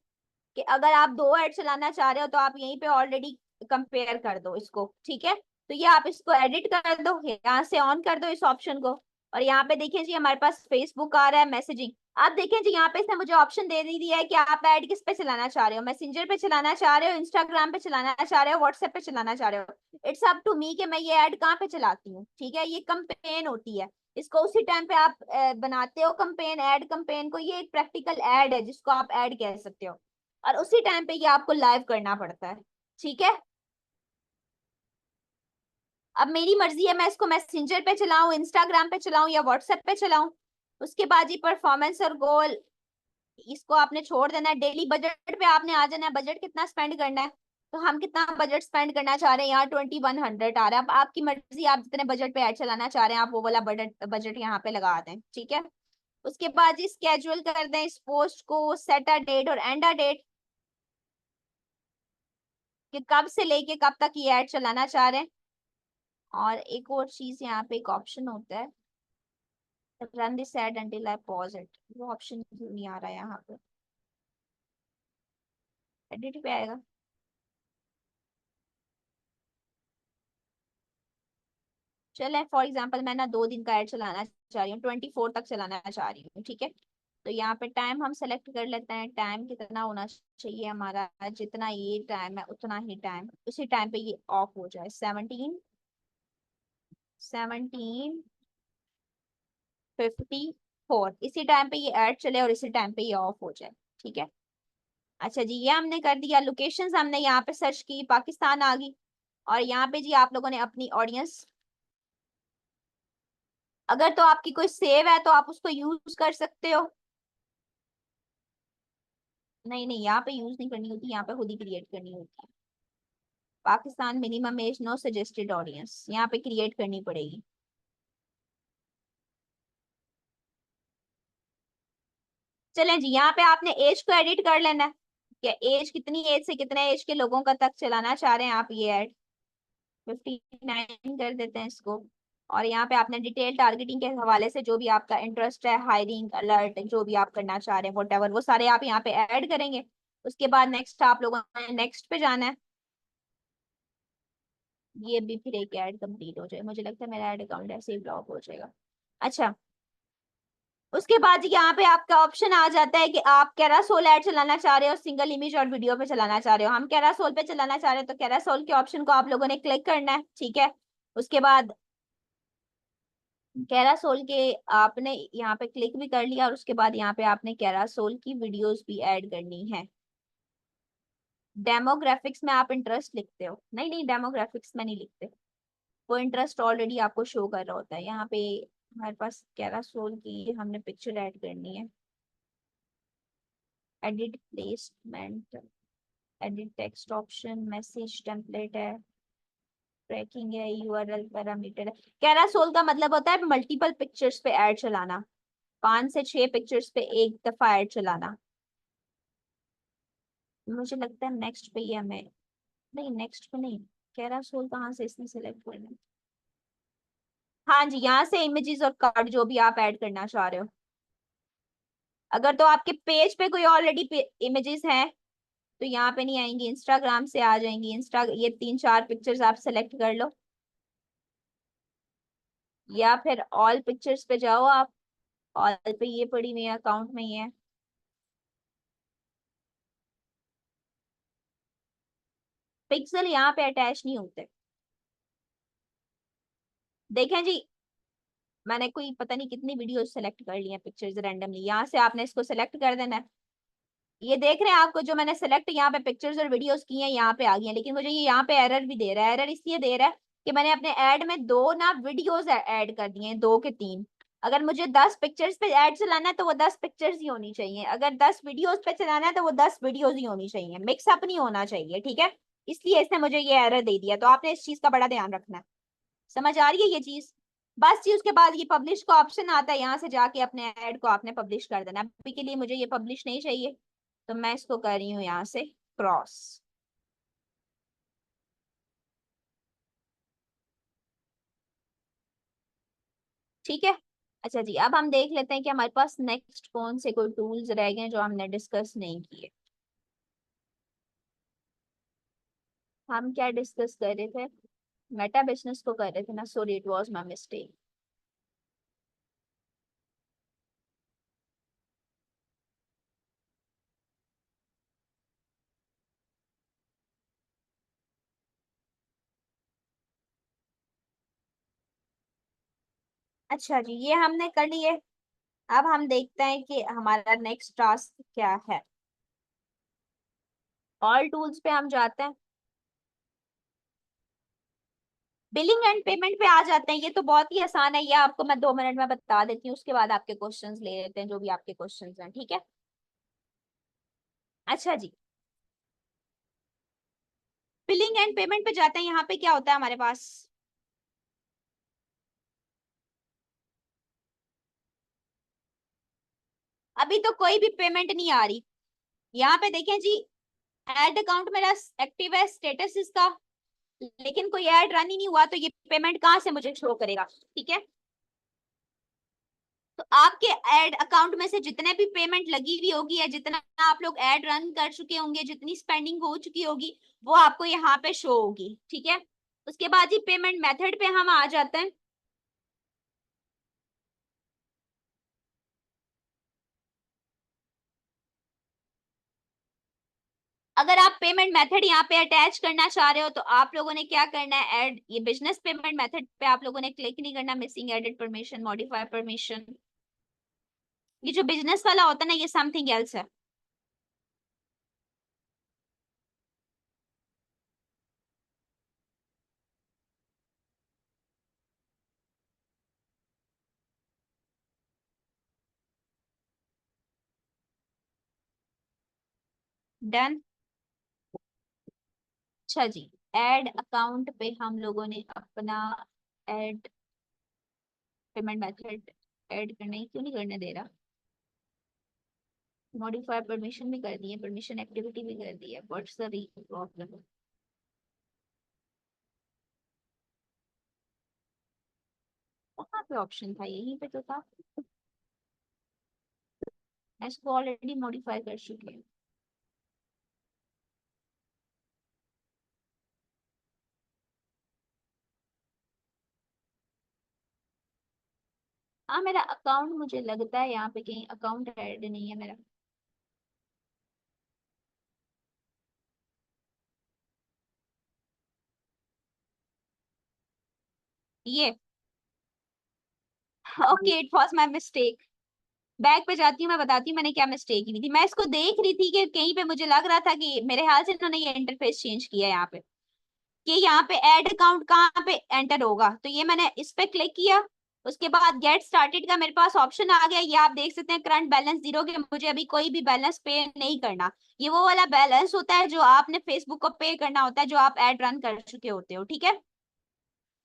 कि अगर आप दो ऐड चलाना चाह रहे हो तो आप यहीं पे ऑलरेडी कंपेयर कर दो इसको, ठीक है। तो ये आप इसको एडिट कर दो, यहाँ से ऑन कर दो इस ऑप्शन को। और यहाँ पे देखिए जी हमारे पास फेसबुक आ रहा है, मैसेजिंग। आप देखें जी यहाँ पे इसने मुझे ऑप्शन दे दी दिया है कि आप ऐड किस पे चलाना चाह रहे हो, मैसेंजर पे चलाना चाह रहे हो, इंस्टाग्राम पे चलाना चाह रहे हो, व्हाट्सएप पे चलाना चाह रहे हो। इट्स अप टू मी कि मैं ये ऐड कहाँ पे चलाती हूँ, ठीक है। ये कंपेन होती है, इसको उसी टाइम पे आप बनाते हो कंपेन, ऐड कंपेन को। ये एक प्रैक्टिकल ऐड है जिसको आप ऐड कह सकते हो, और उसी टाइम पे ये आपको लाइव करना पड़ता है, ठीक है। अब मेरी मर्जी है मैं इसको मैसेंजर पे चलाऊं, इंस्टाग्राम पे चलाऊं, या व्हाट्सएप पे चलाऊं। उसके बाद ये परफॉर्मेंस और गोल, इसको आपने छोड़ देना है। डेली बजट पे आपने आ जाना है, बजट कितना स्पेंड करना है। तो हम कितना बजट स्पेंड करना चाह रहे हैं, यहाँ 2100 आ रहा है। अब आपकी मर्जी, आप जितने बजट पे ऐड चलाना चाह रहे हैं आप वो वाला बजट बजट यहाँ पे लगा दें, ठीक है। उसके बाद जी स्केड्यूल कर दें इस पोस्ट को, सेट अ डेट और एंड अ डेट, कि कब से लेके कब तक ये ऐड चलाना चाह रहे हैं। और एक और चीज यहाँ पे एक ऑप्शन होता है, run this ad until I pause it. वो ऑप्शन क्यों नहीं आ रहा है यहाँ पे, एडिट पे आएगा। चले फॉर एग्जांपल मैं ना 2 दिन का ऐड चलाना चाह रही हूँ, 24 तक चलाना चाह रही हूँ, ठीक है। तो यहाँ पे टाइम हम सेलेक्ट कर लेते हैं। टाइम कितना होना चाहिए हमारा, जितना ये टाइम है उतना ही टाइम, उसी टाइम पे ये ऑफ हो जाए। 17:54 इसी टाइम पे ये ऐड चले और इसी टाइम पे ये ऑफ हो जाए, ठीक है। अच्छा जी, ये हमने कर दिया। लोकेशंस हमने यहाँ पे सर्च की, पाकिस्तान आ गई। और यहाँ पे जी आप लोगों ने अपनी ऑडियंस, अगर तो आपकी कोई सेव है तो आप उसको यूज कर सकते हो। नहीं नहीं, यहाँ पे यूज नहीं करनी होती, यहाँ पे खुद ही क्रिएट करनी होती है। Pakistan, minimum age, no suggested audience, यहाँ पे क्रिएट करनी पड़ेगी। चलें जी, यहाँ पे आपने एज को एडिट कर लेना है, कि एज कितनी, एज से कितने एज के लोगों का तक चलाना चाह रहे हैं आप ये ऐड। 59 कर देते हैं इसको। और यहाँ पे आपने डिटेल टारगेटिंग के हवाले से जो भी आपका इंटरेस्ट है, हायरिंग, अलर्ट, जो भी आप करना चाह रहे हैं, वोटेवर, वो सारे आप यहाँ पे ऐड करेंगे। उसके बाद नेक्स्ट आप लोगों ने नेक्स्ट पे जाना है। ये भी फिर एक ऐड कंप्लीट हो जाए, मुझे लगता है मेरा ऐड अकाउंट ऐसे ही ब्लॉक हो जाएगा। अच्छा, उसके बाद यहाँ पे आपका ऑप्शन आ जाता है कि आप कैरासोल ऐड चलाना चाह रहे हो, सिंगल इमेज और वीडियो पे चलाना चाह रहे हो। हम कैरासोल पे चलाना चाह रहे हो, तो कैरासोल के ऑप्शन को आप लोगों ने क्लिक करना है, ठीक है। उसके बाद कैरासोल के आपने यहाँ पे क्लिक भी कर लिया, और उसके बाद यहाँ पे आपने कैरासोल की वीडियोस भी ऐड करनी है। डेमोग्राफिक्स में आप इंटरेस्ट लिखते हो? नहीं नहीं, डेमोग्राफिक्स में नहीं लिखते, वो इंटरेस्ट ऑलरेडी आपको शो कर रहा होता है। यहाँ पे हमारे पास कैरासोल की हमने पिक्चर ऐड करनी है। Edit placement, edit text option, message template है, ट्रैकिंग है, यूआरएल पैरामीटर है। कैरासोल का मतलब होता है मल्टीपल पिक्चर्स पे ऐड चलाना, 5 से 6 पिक्चर्स पे एक दफा ऐड चलाना। मुझे लगता है नेक्स्ट पे ही हमें, नहीं नेक्स्ट पे नहीं, कैरासोल कहाँ से इसने सेलेक्ट करना है। हाँ जी, यहाँ से इमेजेस और कार्ड जो भी आप ऐड करना चाह रहे हो। अगर तो आपके पेज पे कोई ऑलरेडी इमेजेस हैं तो यहाँ पे नहीं आएंगी, इंस्टाग्राम से आ जाएंगी। ये 3-4 पिक्चर्स आप सेलेक्ट कर लो, या फिर ऑल पिक्चर्स पे जाओ आप। ऑल पे ये पड़ी हुई है, अकाउंट में ही है। पिक्सल यहाँ पे अटैच नहीं होते। देखें जी, मैंने कोई पता नहीं कितनी वीडियो सेलेक्ट कर ली है पिक्चर्स रैंडमली, यहाँ से आपने इसको सेलेक्ट कर देना है। ये देख रहे हैं आपको, जो मैंने सेलेक्ट यहाँ पे पिक्चर्स और वीडियोस की हैं यहाँ पे आ गई हैं, लेकिन मुझे ये यहाँ पे एरर भी दे रहा है। एरर इसलिए दे रहा है कि मैंने अपने ऐड में दो ना वीडियोस ऐड कर दिए हैं, 2 के 3। अगर मुझे 10 पिक्चर्स पे ऐड चलाना है तो वो 10 पिक्चर्स ही होनी चाहिए, अगर 10 वीडियोस पे चलाना है तो वो 10 वीडियोस ही होनी चाहिए, मिक्सअप नहीं होना चाहिए, ठीक है। इसलिए इसने मुझे ये एरर दे दिया, तो आपने इस चीज का बड़ा ध्यान रखना है। समझ आ रही है ये चीज? बस जी, उसके बाद ये पब्लिश का ऑप्शन आता है, यहाँ से जाके अपने ऐड को आपने पब्लिश कर देना। अभी के लिए मुझे ये पब्लिश नहीं चाहिए, तो मैं इसको कर रही हूँ यहाँ से क्रॉस। ठीक है। अच्छा जी, अब हम देख लेते हैं कि हमारे पास नेक्स्ट कौन से कोई टूल्स रह गए हैं जो हमने डिस्कस नहीं किए। हम क्या डिस्कस कर रहे थे? मेटा बिजनेस को कर रहे थे ना, sorry it was my mistake. अच्छा जी, ये हमने कर लिए। अब हम देखते हैं कि हमारा नेक्स्ट टास्क क्या है। ऑल टूल्स पे हम जाते हैं, बिलिंग एंड पेमेंट पे आ जाते हैं। ये तो बहुत ही आसान है, ये आपको मैं 2 मिनट में बता देती हूँ, उसके बाद आपके क्वेश्चंस ले लेते हैं, जो भी आपके क्वेश्चंस हैं, ठीक है। अच्छा जी, बिलिंग एंड पेमेंट पे जाते हैं। यहाँ पे क्या होता है हमारे पास? अभी तो कोई भी पेमेंट नहीं आ रही। यहाँ पे देखें जी, एड अकाउंट मेरा एक्टिव है, स्टेटस इसका, लेकिन कोई ऐड रन ही नहीं हुआ, तो ये पेमेंट कहाँ से मुझे शो करेगा? ठीक है, तो आपके ऐड अकाउंट में से जितने भी पेमेंट लगी हुई होगी, या जितना आप लोग ऐड रन कर चुके होंगे, जितनी स्पेंडिंग हो चुकी होगी, वो आपको यहाँ पे शो होगी, ठीक है। उसके बाद ही पेमेंट मेथड पे हम आ जाते हैं। अगर आप पेमेंट मेथड यहाँ पे अटैच करना चाह रहे हो, तो आप लोगों ने क्या करना है, ऐड ये बिजनेस पेमेंट मेथड पे आप लोगों ने क्लिक नहीं करना, missing edit permission, modify permission. ये जो बिजनेस वाला होता है ना, ये समथिंग एल्स है। डन। अच्छा जी, ऐड अकाउंट पे हम लोगों ने अपना ऐड पेमेंट मेथड ऐड करने ही क्यों नहीं करने दे रहा? मॉडिफाई परमिशन भी कर दी है, परमिशन एक्टिविटी भी कर दी है, व्हाट्स द प्रॉब्लम? कहाँ पे ऑप्शन था? यहीं पे तो था। मैं इसको ऑलरेडी मॉडिफाई कर चुकी हूँ। हाँ, मेरा अकाउंट मुझे लगता है यहाँ पे कहीं अकाउंट ऐड नहीं है मेरा। ये okay, it was my mistake. Back पे जाती हूँ, मैं बताती हूँ मैंने क्या मिस्टेक की थी। मैं इसको देख रही थी कि कहीं पे मुझे लग रहा था कि मेरे ख्याल से इन्होंने ये इंटरफेस चेंज किया है यहाँ पे, कि यहाँ पे ऐड अकाउंट कहाँ पे एंटर होगा। तो ये मैंने इस पे क्लिक किया, उसके बाद गेट स्टार्टेड का मेरे पास ऑप्शन आ गया। ये आप देख सकते हैं करंट बैलेंस जीरो, के मुझे अभी कोई भी बैलेंस पे नहीं करना। ये वो वाला बैलेंस होता है जो आपने फेसबुक को पे करना होता है, जो आप एड रन कर चुके होते हो, ठीक है।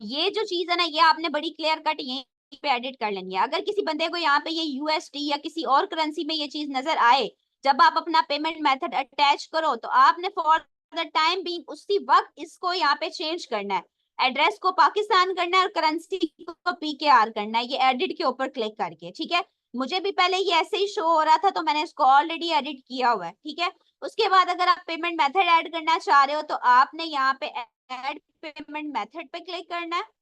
ये जो चीज है ना, ये आपने बड़ी क्लियर कट यहीं पे एडिट कर लेनी है। अगर किसी बंदे को यहाँ पे ये यूएसडी या किसी और करेंसी में ये चीज नजर आए, जब आप अपना पेमेंट मेथड अटैच करो, तो आपने फॉर द टाइम बीइंग उसी वक्त इसको यहाँ पे चेंज करना है। एड्रेस को पाकिस्तान करना है और करेंसी को पीकेआर करना है, ये एडिट के ऊपर क्लिक करके, ठीक है। मुझे भी पहले ये ऐसे ही शो हो रहा था, तो मैंने इसको ऑलरेडी एडिट किया हुआ है, ठीक है। उसके बाद अगर आप पेमेंट मेथड ऐड करना चाह रहे हो, तो आपने यहाँ पे ऐड पेमेंट मेथड पे क्लिक करना है।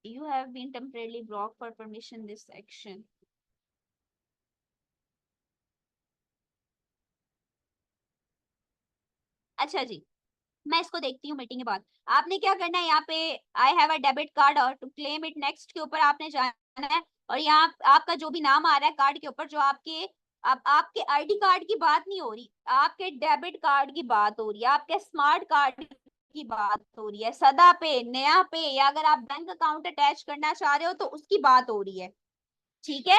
You have been temporarily blocked for permission this section. अच्छा जी, मैं इसको देखती हूँ मीटिंग के बाद। आपने क्या करना है, यहाँ पे I have a debit card और टू क्लेम इट नेक्स्ट के ऊपर आपने जाना है। और यहाँ आपका जो भी नाम आ रहा है कार्ड के ऊपर, जो आपके, अब आपके आईडी कार्ड की बात नहीं हो रही, आपके डेबिट कार्ड की बात हो रही है, आपके स्मार्ट कार्ड की बात हो रही है, सदा पे, नया पे, या अगर आप बैंक अकाउंट अटैच करना चाह रहे हो तो उसकी बात हो रही है, ठीक है।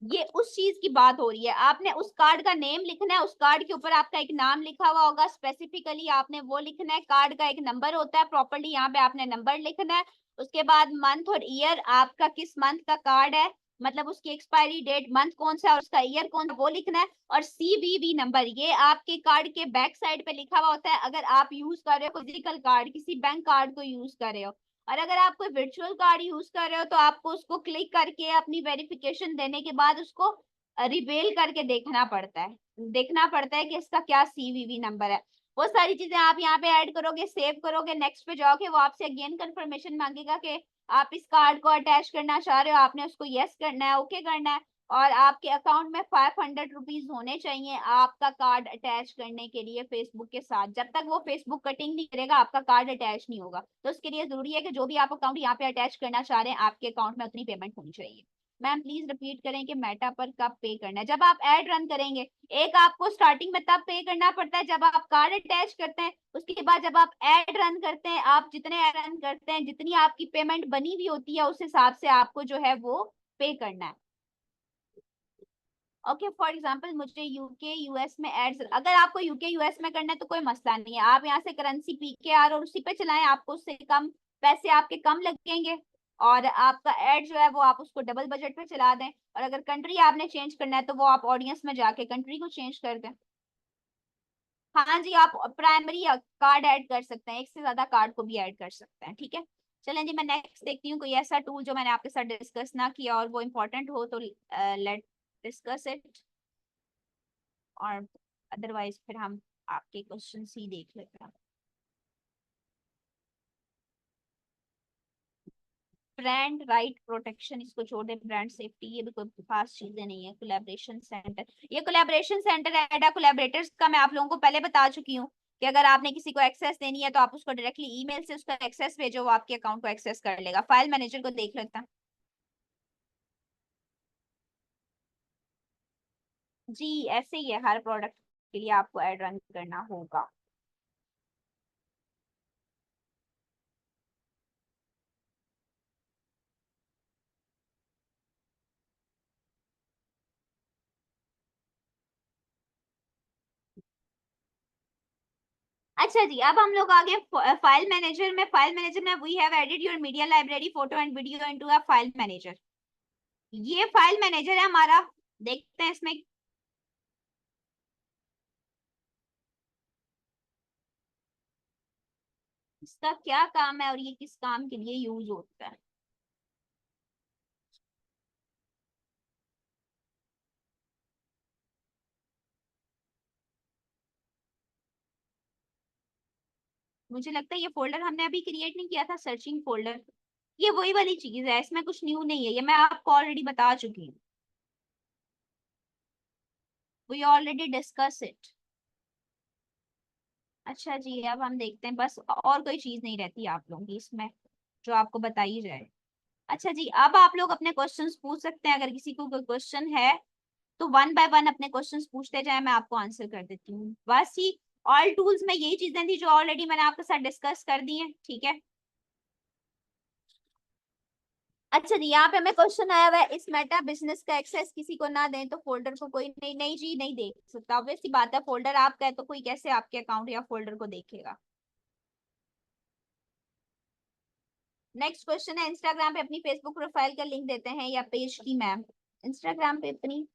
ये उस चीज की बात हो रही है। आपने उस कार्ड का नेम लिखना है, उस कार्ड के ऊपर आपका एक नाम लिखा हुआ होगा, स्पेसिफिकली आपने वो लिखना है। कार्ड का एक नंबर होता है, प्रॉपर्ली यहाँ पे आपने नंबर लिखना है। उसके बाद मंथ और ईयर, आपका किस मंथ का कार्ड है, मतलब उसकी एक्सपायरी डेट, मंथ कौन सा है और उसका ईयर कौन सा, वो लिखना है। और सीवीवी नंबर, ये आपके कार्ड के बैक साइड पे लिखा हुआ होता है, अगर आप यूज कर रहे हो फिजिकल कार्ड, किसी बैंक कार्ड को यूज कर रहे हो। और अगर आप कोई वर्चुअल कार्ड यूज कर रहे हो, तो आपको उसको क्लिक करके अपनी वेरिफिकेशन देने के बाद उसको रिवेल करके देखना पड़ता है कि इसका क्या सीवीवी नंबर है। वो सारी चीजें आप यहाँ पे ऐड करोगे, सेव करोगे, नेक्स्ट पे जाओगे, वो आपसे अगेन कंफर्मेशन मांगेगा कि आप इस कार्ड को अटैच करना चाह रहे हो, आपने उसको यस करना है, ओके करना है। और आपके अकाउंट में 500 रुपीज होने चाहिए आपका कार्ड अटैच करने के लिए फेसबुक के साथ। जब तक वो फेसबुक कटिंग नहीं करेगा, आपका कार्ड अटैच नहीं होगा। तो उसके लिए जरूरी है कि जो भी आप अकाउंट यहाँ पे अटैच करना चाह रहे हैं, आपके अकाउंट में उतनी पेमेंट होनी चाहिए। मैम प्लीज रिपीट करें कि मेटा पर कब पे करना है। जब आप एड रन करेंगे, एक आपको स्टार्टिंग में तब पे करना पड़ता है जब आप कार्ड अटैच करते हैं। उसके बाद जब आप एड रन करते हैं, आप जितने एड रन करते हैं, जितनी आपकी पेमेंट बनी हुई होती है, उस हिसाब से आपको जो है वो पे करना है। ओके, फॉर एग्जाम्पल मुझे यूके यूएस में एड्स, अगर आपको यूके यूएस में करना है तो कोई मसला नहीं है, आप यहाँ से करेंसी पीकेआर और उसी पे चलाएं, आपको उससे कम पैसे आपके कम लगेंगे। और आपका एड जो है वो आप उसको डबल बजट पे चला दें। और अगर कंट्री आपने चेंज करना है, तो वो आप ऑडियंस में जाके कंट्री को चेंज कर दें। हाँ जी, आप प्राइमरी कार्ड ऐड कर सकते हैं, एक से ज्यादा कार्ड को भी ऐड कर सकते हैं, ठीक है। चलें जी, मैं नेक्स्ट देखती हूँ कोई ऐसा टूल जो मैंने आपके साथ डिस्कस ना किया और वो इम्पोर्टेंट हो, तो लेट डिस्कस इट। और अदरवाइज फिर हम आपके क्वेश्चन ही देख लेते हैं। ब्रांड राइट प्रोटेक्शन, इसको छोड़ दे। ब्रांड सेफ्टी, ये भी कोई खास चीजें नहीं है। कोलैबोरेशन सेंटर, ये कोलैबोरेशन सेंटर एडा कोलैबोरेटर्स का मैं आप लोगों को पहले बता चुकी हूँ कि अगर आपने किसी को एक्सेस देनी है, तो आप उसको डायरेक्टली ईमेल से उसका एक्सेस भेजो, वो आपके अकाउंट को एक्सेस कर लेगा। फाइल मैनेजर को देख लेता है जी। ऐसे ही है, हर प्रोडक्ट के लिए आपको एड रन करना होगा। अच्छा जी, अब हम लोग आगे फाइल मैनेजर में। फाइल मैनेजर में we have edit your media library photo and video into a file manager. ये फाइल मैनेजर है हमारा। देखते हैं इसमें इसका क्या काम है और ये किस काम के लिए यूज होता है। मुझे लगता है ये फोल्डर हमने अभी क्रिएट नहीं किया था, सर्चिंग फोल्डर। ये वही वाली चीज है, इसमें कुछ न्यू नहीं है, ये मैं आपको ऑलरेडी बता चुकी हूँ। We already discuss it. अच्छा जी, अब हम देखते हैं, बस और कोई चीज नहीं रहती आप लोगों की इसमें जो आपको बताई जाए। अच्छा जी, अब आप लोग अपने क्वेश्चंस पूछ सकते हैं, अगर किसी को कोई क्वेश्चन है तो वन बाय वन अपने क्वेश्चंस पूछते जाए, मैं आपको आंसर कर देती हूँ। बस ही ऑल टूल्स में यही चीजें थी जो ऑलरेडी मैंने आपके साथ डिस्कस कर दी हैं, ठीक है। अच्छा जी, यहाँ पे हमें क्वेश्चन आया हुआ है, इस मेटा बिजनेस का एक्सेस किसी को ना दें तो फोल्डर को कोई नहीं, नहीं जी नहीं देख सकता। ऑब्वियस सी बात है, फोल्डर आपका है तो कोई कैसे आपके अकाउंट या फोल्डर को देखेगा। नेक्स्ट क्वेश्चन है, इंस्टाग्राम पे अपनी फेसबुक प्रोफाइल का लिंक देते हैं या पेज की मैम। इंस्टाग्राम पे अपनी,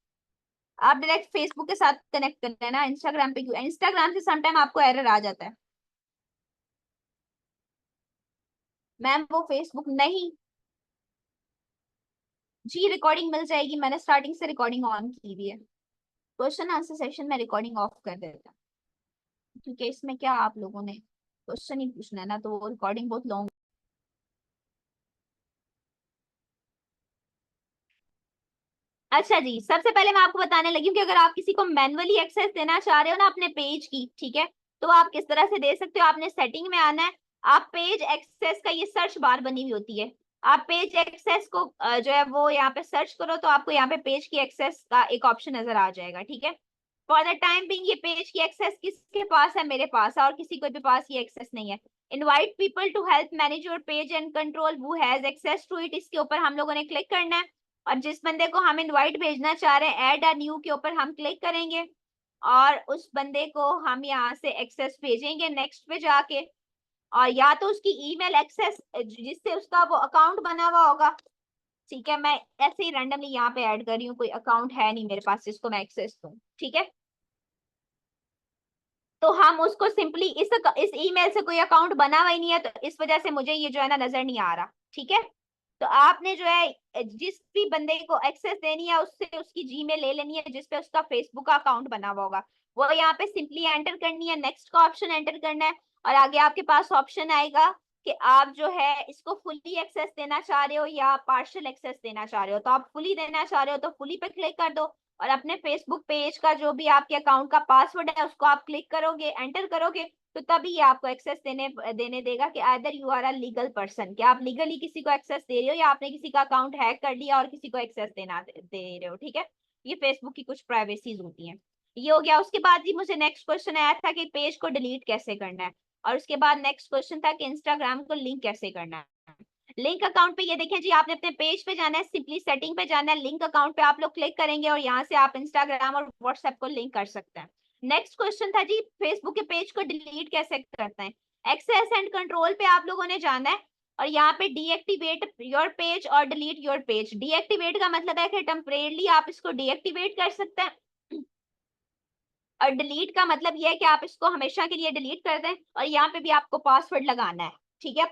आप डायरेक्ट फेसबुक के साथ कनेक्ट करते हैं ना, इंस्टाग्राम पे क्यों? इंस्टाग्राम से समटाइम आपको एरर आ जाता है। मैम वो फेसबुक नहीं, जी रिकॉर्डिंग मिल जाएगी, मैंने स्टार्टिंग से रिकॉर्डिंग ऑन की हुई है। क्वेश्चन आंसर सेशन में रिकॉर्डिंग ऑफ कर देता हूँ, क्योंकि इसमें क्या आप लोगों ने क्वेश्चन ही पूछना है ना, तो वो रिकॉर्डिंग बहुत लॉन्ग। अच्छा जी, सबसे पहले मैं आपको बताने लगी हूँ कि अगर आप किसी को मैन्युअली एक्सेस देना चाह रहे हो ना अपने पेज की, ठीक है, तो आप किस तरह से दे सकते हो। आपने सेटिंग में आना है, आप पेज एक्सेस का ये सर्च बार बनी हुई होती है, आप पेज एक्सेस को जो है वो यहाँ पे सर्च करो तो आपको यहाँ पे पेज की एक्सेस का एक ऑप्शन नजर आ जाएगा, ठीक है। फॉर द टाइम बिंग ये पेज की एक्सेस किसके पास है? मेरे पास है, और किसी को भी पास ये एक्सेस नहीं है। Invite people to help manage your page and control who has access to it, इसके ऊपर हम लोगों ने क्लिक करना है, और जिस बंदे को हम इनवाइट भेजना चाह रहे हैं ऐड अ न्यू के ऊपर हम क्लिक करेंगे, और उस बंदे को हम यहाँ से एक्सेस भेजेंगे नेक्स्ट पे जाके, और या तो उसकी ईमेल एक्सेस जिससे उसका वो अकाउंट बना हुआ होगा, ठीक है। मैं ऐसे ही रैंडमली यहाँ पे ऐड कर रही हूँ, कोई अकाउंट है नहीं मेरे पास जिसको मैं एक्सेस दूं, ठीक है। तो हम उसको सिंपली इस ईमेल से कोई अकाउंट बना हुआ ही नहीं है, तो इस वजह से मुझे ये जो है ना नजर नहीं आ रहा, ठीक है। तो आपने जो है जिस भी बंदे को एक्सेस देनी है उससे उसकी जीमेल ले लेनी है जिसपे उसका फेसबुक का अकाउंट बना हुआ होगा, वो यहाँ पे सिंपली एंटर करनी है, नेक्स्ट का ऑप्शन एंटर करना है, और आगे आपके पास ऑप्शन आएगा कि आप जो है इसको फुली एक्सेस देना चाह रहे हो या पार्शियल एक्सेस देना चाह रहे हो। तो आप फुली देना चाह रहे हो तो फुली पे क्लिक कर दो, और अपने फेसबुक पेज का जो भी आपके अकाउंट का पासवर्ड है उसको आप क्लिक करोगे, एंटर करोगे, तो तभी ये आपको एक्सेस देने देने देगा कि either you are a legal person, कि आप लीगली किसी को एक्सेस दे रहे हो या आपने किसी का अकाउंट हैक कर लिया और किसी को एक्सेस दे रहे हो, ठीक है। ये फेसबुक की कुछ प्राइवेसीज होती हैं। ये हो गया। उसके बाद जी मुझे नेक्स्ट क्वेश्चन आया था कि पेज को डिलीट कैसे करना है, और उसके बाद नेक्स्ट क्वेश्चन था कि इंस्टाग्राम को लिंक कैसे करना है। लिंक अकाउंट पे ये देखें जी, आपने अपने पेज पे जाना है, सिंपली सेटिंग पे जाना है, लिंक अकाउंट पे आप लोग क्लिक करेंगे और यहाँ से आप इंस्टाग्राम और व्हाट्सएप को लिंक कर सकते हैं। नेक्स्ट क्वेश्चन था जी, फेसबुक के पेज को डिलीट कैसे करते हैं। एक्सेस एंड कंट्रोल पे आप लोगों ने जाना है, और यहाँ पे डीएक्टिवेट योर पेज और डिलीट योर पेज। डीएक्टिवेट का मतलब है कि टेम्परेली आप इसको डीएक्टिवेट कर सकते हैं, और डिलीट का मतलब यह है कि आप इसको हमेशा के लिए डिलीट कर दें, और यहाँ पे भी आपको पासवर्ड लगाना है, ठीक है।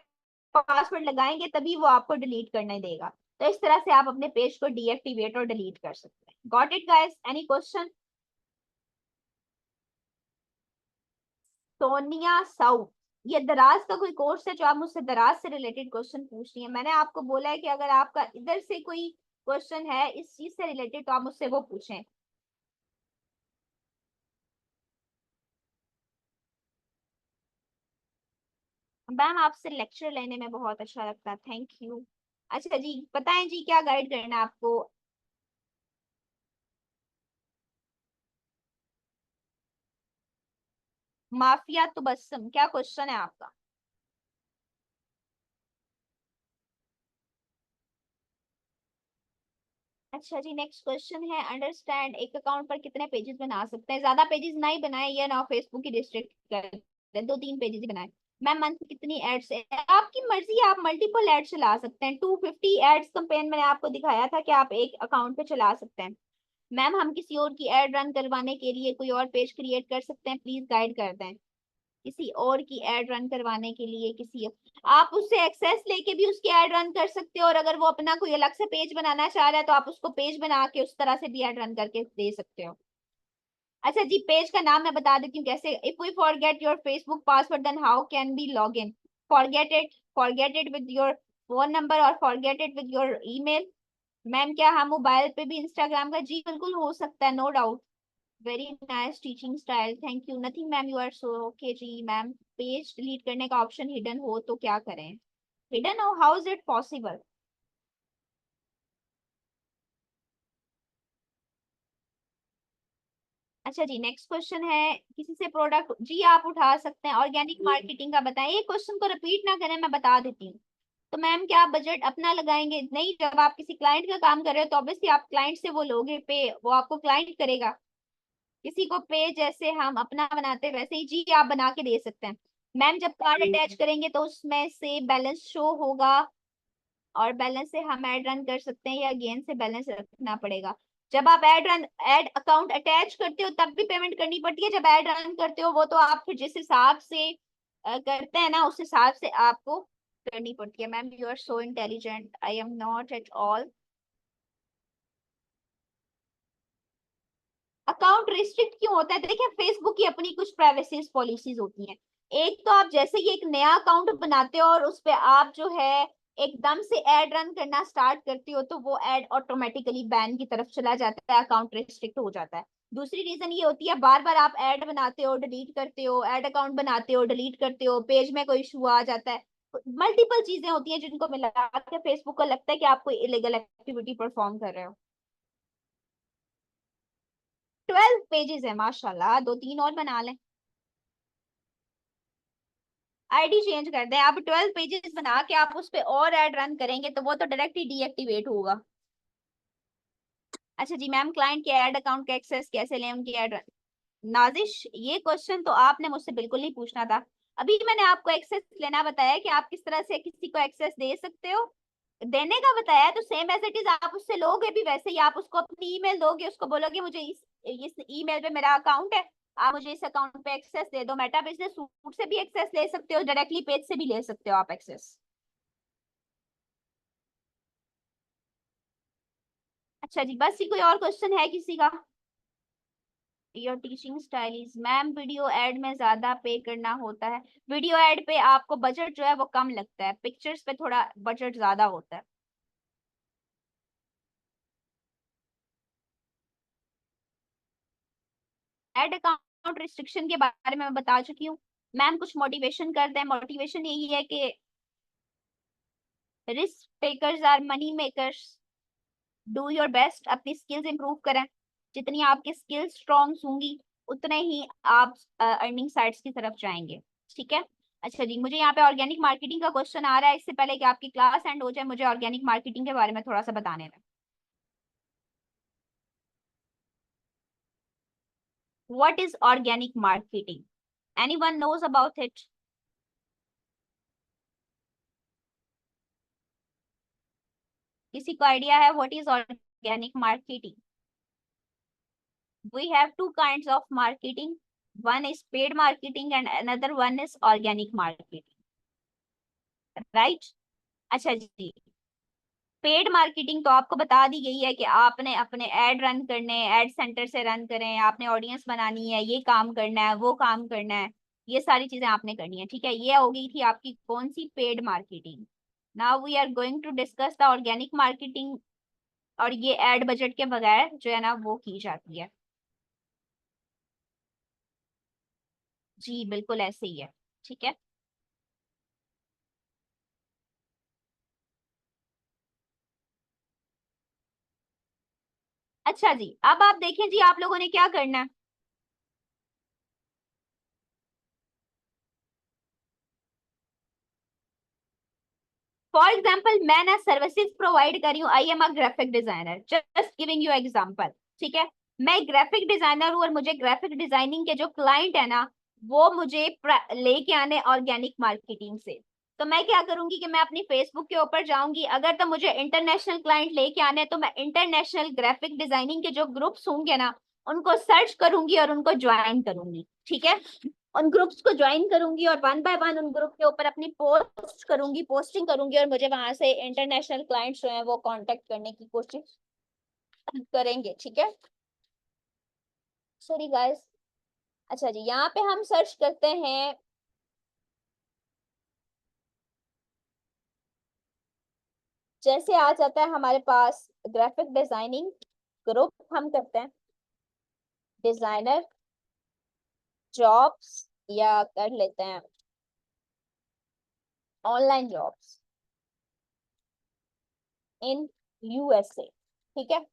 पासवर्ड लगाएंगे तभी वो आपको डिलीट करने देगा। तो इस तरह से आप अपने पेज को डीएक्टिवेट और डिलीट कर सकते हैं। Got it guys? Any question? Sonia साउ, ये दराज का कोई कोर्स है जो आप मुझसे दराज से रिलेटेड क्वेश्चन पूछ रही है। मैंने आपको बोला है कि अगर आपका इधर से कोई क्वेश्चन है इस चीज से रिलेटेड तो आप मुझसे वो पूछें। मैम आपसे लेक्चर लेने में बहुत अच्छा लगता है, थैंक यू। अच्छा जी, बताएं जी क्या गाइड करना है आपको। माफिया तो बसम, क्या क्वेश्चन है आपका? अच्छा जी, नेक्स्ट क्वेश्चन है, अंडरस्टैंड एक अकाउंट पर कितने पेजेस बना सकते हैं? ज्यादा पेजेस नहीं बनाए, ये ना फेसबुक की रिस्ट्रिक्ट कर दें, 2-3 पेजेस ही बनाए। मैम मंथ कितनी एड्स है? आपकी मर्जी, आप मल्टीपल एड्स चला सकते हैं। 250 एड्स कैंपेन मैंने आपको दिखाया था कि आप एक अकाउंट पे चला सकते हैं। मैम हम किसी और की एड रन करवाने के लिए कोई और पेज क्रिएट कर सकते हैं, प्लीज गाइड कर दें। किसी और की एड रन करवाने के लिए किसी, आप उससे एक्सेस लेके भी उसकी एड रन कर सकते हो, और अगर वो अपना कोई अलग से पेज बनाना चाह रहा है तो आप उसको पेज बना के उस तरह से भी एड रन करके दे सकते हो। अच्छा जी, पेज का नाम मैं बता देती हूँ कैसे। If we forget your Facebook password then how can be log in? Forget it with your phone number और forget it with your email. Ma'am क्या हम मोबाइल पे भी इंस्टाग्राम का? जी बिल्कुल हो सकता है, no doubt. Very nice teaching style, thank you. Nothing ma'am, you are so okay जी मैम। पेज डिलीट करने का ऑप्शन हिडन हो तो क्या करें? हिडन हो, हाउ इज इट पॉसिबल? अच्छा जी, नेक्स्ट क्वेश्चन है, किसी से प्रोडक्ट, जी आप उठा सकते हैं। ऑर्गेनिक मार्केटिंग का बताएं, ये क्वेश्चन को रिपीट ना करें, मैं बता देती हूँ। तो मैम क्या आप बजट अपना लगाएंगे? नहीं, जब आप किसी क्लाइंट का काम कर रहे हो तो ऑब्वियसली आप क्लाइंट से वो लोगे पे, वो आपको क्लाइंट करेगा। किसी को पे जैसे हम अपना बनाते हैं वैसे ही जी आप बना के दे सकते हैं। मैम जब कार्ड अटैच करेंगे तो उसमें से बैलेंस शो होगा, और बैलेंस से हम ऐड रन कर सकते हैं या गेन से बैलेंस रखना पड़ेगा? जब आप ऐड अकाउंट अटैच करते हो तब भी पेमेंट करनी पड़ती है, जब ऐड रन करते हो वो तो आप फिर जिस हिसाब से करते हैं ना उस हिसाब से आपको करनी पड़ती है। Ma'am you are so intelligent, I am not at all. Account restrict क्यों होता है? देखिए फेसबुक की अपनी कुछ प्राइवेसी पॉलिसीज होती हैं। एक तो आप जैसे ही एक नया अकाउंट बनाते हो और उस पे आप जो है एकदम से एड रन करना स्टार्ट करते हो तो वो एड ऑटोमेटिकली बैन की तरफ चला जाता है, अकाउंट रिस्ट्रिक्ट हो जाता है। दूसरी रीजन ये होती है बार बार आप ऐड बनाते हो डिलीट करते हो, ऐड अकाउंट बनाते हो डिलीट करते हो, पेज में कोई इशू आ जाता है। मल्टीपल चीजें होती हैं जिनको मिला के फेसबुक को लगता है कि आप कोई इलीगल एक्टिविटी परफॉर्म कर रहे हो। 12 पेजेस है माशाल्लाह, दो तीन और बना लें। आईडी चेंज कर दें, आप 12 पेजेस बना के आप उस पे और ऐड रन करेंगे तो वो तो डायरेक्ट ही डीएक्टिवेट होगा। अच्छा जी मैम, क्लाइंट के ऐड अकाउंट का एक्सेस कैसे लें, उनकी ऐड? नाजिश, ये क्वेश्चन तो आपने मुझसे बिल्कुल नहीं पूछना था। अभी मैंने आपको एक्सेस लेना बताया कि आप किस तरह से किसी को एक्सेस दे सकते हो, देने का बताया है, तो सेम एज इट इज आप उससे लोगे भी वैसे ही। आप उसको अपनी ईमेल दोगे, उसको बोलोगे मुझे इस ईमेल पे मेरा अकाउंट है, आप मुझे इस अकाउंट पे एक्सेस दे दो। मेटा बिजनेस सूट से भी एक्सेस ले सकते हो, डायरेक्टली पेज से भी ले सकते हो आप एक्सेस। अच्छा जी, बस ही कोई और क्वेश्चन है किसी का? Your teaching style is, ma'am video add में ज्यादा पे करना होता है। वीडियो एड पे आपको बजट जो है वो कम लगता है, पिक्चर्स पे थोड़ा बजट ज्यादा होता है। एड अकाउंट रिस्ट्रिक्शन के बारे में मैं बता चुकी हूँ। मैम कुछ मोटिवेशन कर दें, मोटिवेशन यही है कि risk takers are money makers, do your best, अपनी स्किल्स इंप्रूव करें। जितनी आपकी स्किल्स स्ट्रॉन्ग होंगी उतने ही आप अर्निंग साइट्स की तरफ जाएंगे। ठीक है। अच्छा जी, मुझे यहाँ पे ऑर्गेनिक मार्केटिंग का क्वेश्चन आ रहा है, इससे पहले कि आपकी क्लास एंड हो जाए मुझे ऑर्गेनिक मार्केटिंग के बारे में थोड़ा सा बताने दें। What is organic marketing? Anyone knows about it? किसी को आइडिया है what is organic marketing? We have two kinds of marketing. One is paid marketing and another one is organic marketing. Right? अच्छा जी, पेड मार्केटिंग तो आपको बता दी गई है कि आपने अपने एड रन करने, एड सेंटर से रन करें, आपने ऑडियंस बनानी है, ये काम करना है, वो काम करना है, ये सारी चीजें आपने करनी है। ठीक है, ये हो गई थी आपकी कौन सी? Paid marketing. Now we are going to discuss the organic marketing, और ये एड बजट के बगैर जो है ना वो की जाती है। जी बिल्कुल ऐसे ही है। ठीक है। अच्छा जी, अब आप देखें जी, आप लोगों ने क्या करना है। फॉर एग्जाम्पल मैं ना सर्विसेज प्रोवाइड कर रही हूँ, I am a graphic designer, just giving you example. ठीक है, मैं ग्राफिक डिजाइनर हूँ और मुझे ग्राफिक डिजाइनिंग के जो क्लाइंट है ना वो मुझे लेके आने ऑर्गेनिक मार्केटिंग से। तो मैं क्या करूंगी कि मैं अपनी फेसबुक के ऊपर जाऊंगी, अगर तो मुझे इंटरनेशनल क्लाइंट लेके आने तो मैं इंटरनेशनल ग्राफिक डिजाइनिंग के जो ग्रुप्स होंगे ना उनको सर्च करूंगी और उनको ज्वाइन करूंगी। ठीक है, उन ग्रुप्स को ज्वाइन करूंगी और वन बाय वन उन ग्रुप के ऊपर अपनी पोस्ट करूंगी, पोस्टिंग करूंगी, और मुझे वहां से इंटरनेशनल क्लाइंट्स जो है वो कांटेक्ट करने की कोशिश करेंगे। ठीक है, सॉरी गाइस। अच्छा जी, यहाँ पे हम सर्च करते हैं, जैसे आ जाता है हमारे पास ग्राफिक डिजाइनिंग ग्रुप, हम करते हैं डिजाइनर जॉब्स, या कर लेते हैं ऑनलाइन जॉब्स इन यूएसए। ठीक है,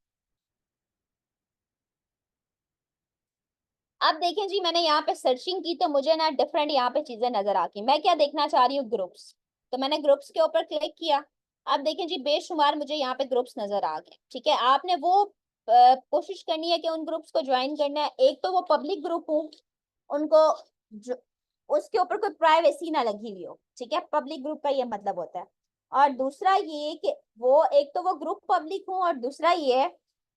अब देखें जी, मैंने यहाँ पे सर्चिंग की तो मुझे ना डिफरेंट यहाँ पे चीजें नजर आती। मैं क्या देखना चाह रही हूँ, ग्रुप्स। तो मैंने ग्रुप्स के ऊपर क्लिक किया। अब देखें जी, बेशुमार मुझे यहाँ पे ग्रुप्स नजर आ गए। ठीक है, आपने वो कोशिश करनी है कि उन ग्रुप्स को ज्वाइन करना है। एक तो वो पब्लिक ग्रुप हो, उनको जो उसके ऊपर कोई प्राइवेसी ना लगी हुई हो। ठीक है, पब्लिक ग्रुप का ये मतलब होता है। और दूसरा ये कि वो एक तो वो ग्रुप पब्लिक हो, और दूसरा ये है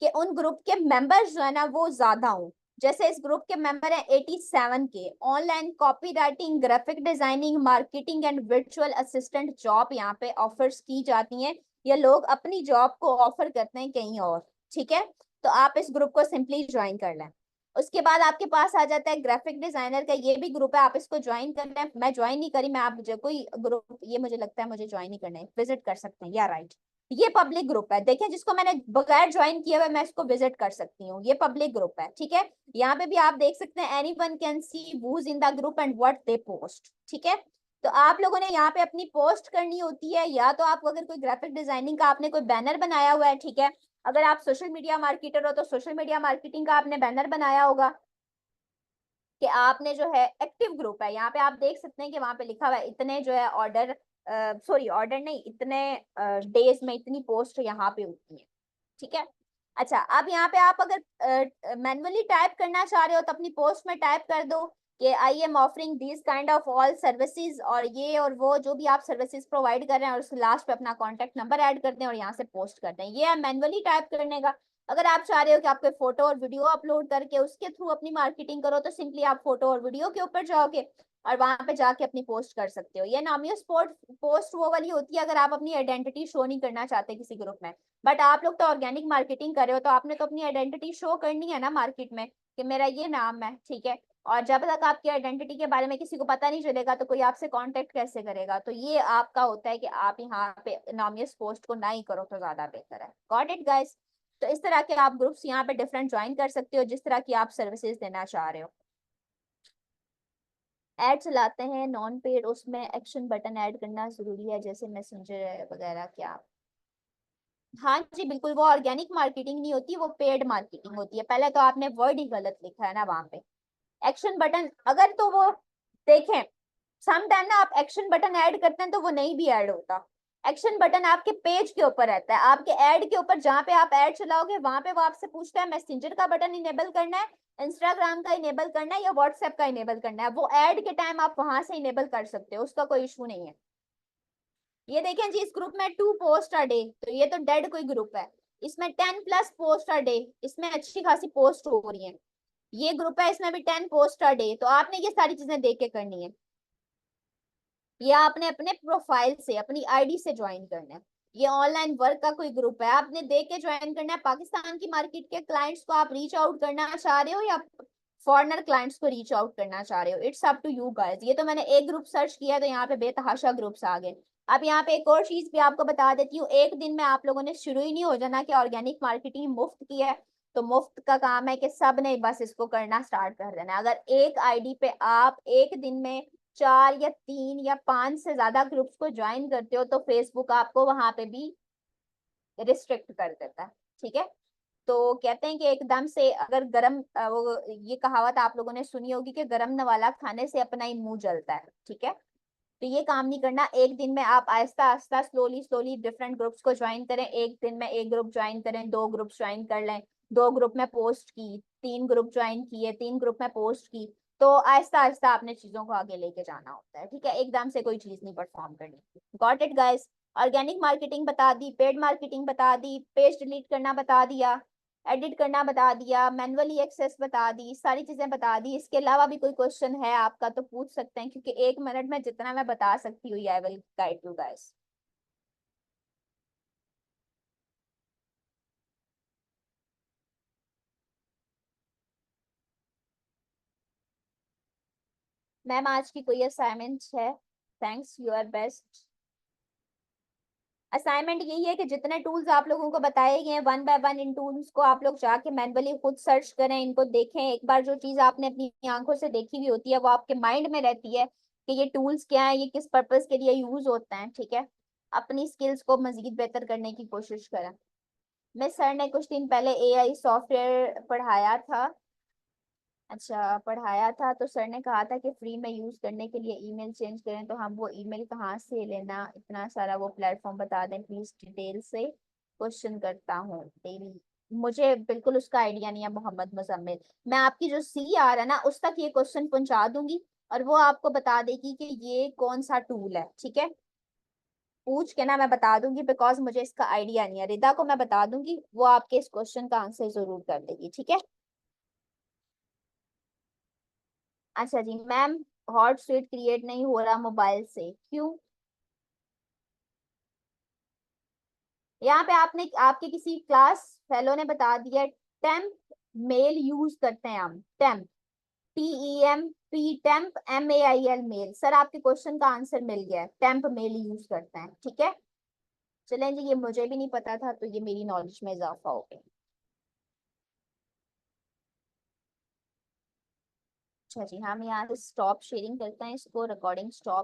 कि उन ग्रुप के मेंबर्स जो है ना वो ज्यादा हो। जैसे इस ग्रुप के मेंबर हैं 87 के। Online copy writing, graphic designing, marketing and virtual assistant job यहाँ पे ऑफर्स की जाती हैं। ये लोग अपनी जॉब को ऑफर करते हैं कहीं और। ठीक है, तो आप इस ग्रुप को सिंपली ज्वाइन कर लें। उसके बाद आपके पास आ जाता है ग्राफिक डिजाइनर का, ये भी ग्रुप है, आप इसको ज्वाइन करना है। मैं ज्वाइन नहीं करी, मैं आप मुझे कोई ग्रुप, ये मुझे लगता है मुझे ज्वाइन नहीं करना है, विजिट कर सकते हैं या राइट। ये पब्लिक ग्रुप है, देखें, जिसको मैंने बगैर ज्वाइन किए हुए मैं इसको विजिट कर सकती हूँ। ये पब्लिक ग्रुप है। ठीक है, यहाँ पे भी आप देख सकते हैं anyone can see who's in the group and what they post. ठीक है, तो आप लोगों ने यहाँ पे अपनी पोस्ट करनी होती है, या तो आप अगर कोई ग्राफिक डिजाइनिंग का आपने कोई बैनर बनाया हुआ है। ठीक है, अगर आप सोशल मीडिया मार्केटर हो तो सोशल मीडिया मार्केटिंग का आपने बैनर बनाया होगा कि आपने जो है एक्टिव ग्रुप है। यहाँ पे आप देख सकते हैं कि वहां पे लिखा हुआ है इतने जो है ऑर्डर, सॉरी ऑर्डर नहीं, इतने डेज में इतनी पोस्ट यहाँ पे होती है। ठीक है, अच्छा, अब यहाँ पे आप अगर मैनुअली टाइप करना चाह रहे हो तो अपनी पोस्ट में टाइप कर दो कि I am offering this kind of all services, और ये और वो जो भी आप सर्विसेज प्रोवाइड कर रहे हैं, और उसके लास्ट पे अपना कॉन्टेक्ट नंबर ऐड कर दें और यहाँ से पोस्ट कर दें। ये है मैनुअली टाइप करने का। अगर आप चाह रहे हो कि आपके फोटो और वीडियो अपलोड करके उसके थ्रू अपनी मार्केटिंग करो, तो सिंपली आप फोटो और वीडियो के ऊपर जाओगे और वहां पे जाके अपनी पोस्ट कर सकते हो। ये नामियो स्पोर्ट पोस्ट वो वाली होती है अगर आप अपनी आइडेंटिटी शो नहीं करना चाहते किसी ग्रुप में। बट आप लोग तो ऑर्गेनिक मार्केटिंग कर रहे हो, तो आपने तो अपनी आइडेंटिटी शो करनी है ना मार्केट में, कि मेरा ये नाम है। ठीक है, और जब तक आपकी आइडेंटिटी के बारे में किसी को पता नहीं चलेगा तो कोई आपसे कांटेक्ट कैसे करेगा। तो ये आपका होता है कि आप यहाँ पे नॉमियस पोस्ट को ना ही करो तो ज्यादा बेहतर है। Got it guys? तो इस तरह के आप ग्रुप्स यहाँ पे डिफरेंट ज्वाइन कर सकते हो जिस तरह की आप सर्विसेज देना चाह रहे हो। ऐड चलाते हैं नॉन पेड, उसमें एक्शन बटन ऐड करना जरूरी है, जैसे मैसेंजर वगैरह। क्या? हाँ जी बिल्कुल, वो ऑर्गेनिक मार्केटिंग नहीं होती, वो पेड मार्केटिंग होती है। पहले तो आपने वर्ड ही गलत लिखा है ना वहां पे। एक्शन बटन अगर तो वो, देखें, सम टाइम ना आप एक्शन बटन ऐड करते हैं तो वो नहीं भी ऐड होता। एक्शन बटन आपके पेज के ऊपर रहता है, आपके ऐड के ऊपर जहां पे आप ऐड चलाओगे वहां पे वो आपसे पूछता है मैसेंजर का बटन इनेबल करना है, इंस्टाग्राम का इनेबल करना है या व्हाट्सएप का इनेबल करना है। वो ऐड के टाइम आप वहां से इनेबल कर सकते हो, उसका कोई इशू नहीं है। ये देखें जी, इस ग्रुप में 2 पोस्ट अ डे, तो ये तो डेड कोई ग्रुप है। इसमें 10+ पोस्ट अ डे, इसमें अच्छी खासी पोस्ट हो रही है। ये ग्रुप है, इसमें भी 10 पोस्ट अ डे। तो आपने ये सारी चीजें देख के करनी है। ये आपने अपने प्रोफाइल से, अपनी आईडी से ज्वाइन करना है। ये ऑनलाइन वर्क का कोई ग्रुप है, आपने देख के ज्वाइन करना है। पाकिस्तान की मार्केट के क्लाइंट्स को आप रीच आउट करना चाह रहे हो या फॉरेनर क्लाइंट्स को रीच आउट करना चाह रहे हो, it's up to you guys. ये तो मैंने एक ग्रुप सर्च किया तो यहाँ पे बेतहाशा ग्रुप्स आ गए। अब यहाँ पे एक और चीज भी आपको बता देती हूँ, एक दिन में आप लोगों ने शुरू ही नहीं हो जाना कि ऑर्गेनिक मार्केटिंग मुफ्त की है। तो मुफ्त का काम है कि सब ने बस इसको करना स्टार्ट कर देना है। अगर एक आईडी पे आप एक दिन में 4 या 3 या 5 से ज्यादा ग्रुप्स को ज्वाइन करते हो तो फेसबुक आपको वहां पे भी रिस्ट्रिक्ट कर देता है। ठीक है, तो कहते हैं कि एकदम से अगर गरम वो ये कहावत आप लोगों ने सुनी होगी कि गरम वाला खाने से अपना ही मुंह जलता है। ठीक है, तो ये काम नहीं करना। एक दिन में आप Aahista Aahista slowly slowly different groups को ज्वाइन करें। एक दिन में एक ग्रुप ज्वाइन करें, 2 ग्रुप ज्वाइन कर लें, 2 ग्रुप में पोस्ट की, 3 ग्रुप ज्वाइन किए, 3 ग्रुप में पोस्ट की। तो आहिस्ता आहिस्ता आपने चीजों को आगे लेके जाना होता है। ठीक है, एकदम से कोई चीज नहीं परफॉर्म करनी। Got it guys? Organic marketing बता दी, पेड मार्केटिंग बता दी, पेज डिलीट करना बता दिया, एडिट करना बता दिया, मैनुअली एक्सेस बता दी, सारी चीजें बता दी। इसके अलावा भी कोई क्वेश्चन है आपका तो पूछ सकते हैं, क्योंकि 1 मिनट में जितना मैं बता सकती हूँ I will guide you guys. Ma'am आज की कोई असाइनमेंट है? Thanks, you are best. Assignment यही है कि जितने टूल्स आप लोगों को बताए गए हैं one by one in tools को आप लोग जाके मैनुअली खुद सर्च करें, इनको देखें। एक बार जो चीज आपने अपनी आंखों से देखी हुई होती है वो आपके माइंड में रहती है कि ये टूल्स क्या है, ये किस पर्पस के लिए यूज होते हैं, ठीक है। अपनी स्किल्स को मजीद बेहतर करने की कोशिश करें। मैं सर ने कुछ दिन पहले एआई सॉफ्टवेयर पढ़ाया था। अच्छा, पढ़ाया था तो सर ने कहा था कि फ्री में यूज करने के लिए ईमेल चेंज करें, तो हम वो ईमेल कहाँ से लेना, इतना सारा वो प्लेटफॉर्म बता दें प्लीज डिटेल से। क्वेश्चन करता हूँ तेरी, मुझे बिल्कुल उसका आइडिया नहीं है मोहम्मद मुजम्मिल। मैं आपकी जो सी आ रहा है ना उस तक ये क्वेश्चन पहुंचा दूंगी और वो आपको बता देगी कि ये कौन सा टूल है, ठीक है। पूछ के ना मैं बता दूंगी, बिकॉज मुझे इसका आइडिया नहीं है। रिदा को मैं बता दूंगी, वो आपके इस क्वेश्चन का आंसर जरूर कर देगी, ठीक है। अच्छा जी मैम, हॉट स्वीट क्रिएट नहीं हो रहा मोबाइल से, क्यों? यहाँ पे आपने आपके किसी क्लास फेलो ने बता दिया टेम्प मेल यूज करते हैं हम, temp, TEMP, temp MEIL mail. Sir आपके क्वेश्चन का आंसर मिल गया है, टेम्प मेल यूज करते हैं, ठीक है। चलें जी, ये मुझे भी नहीं पता था तो ये मेरी नॉलेज में इजाफा हो गया। अच्छा जी, हम यहाँ से स्टॉप शेयरिंग करते हैं इसको, रिकॉर्डिंग स्टॉप।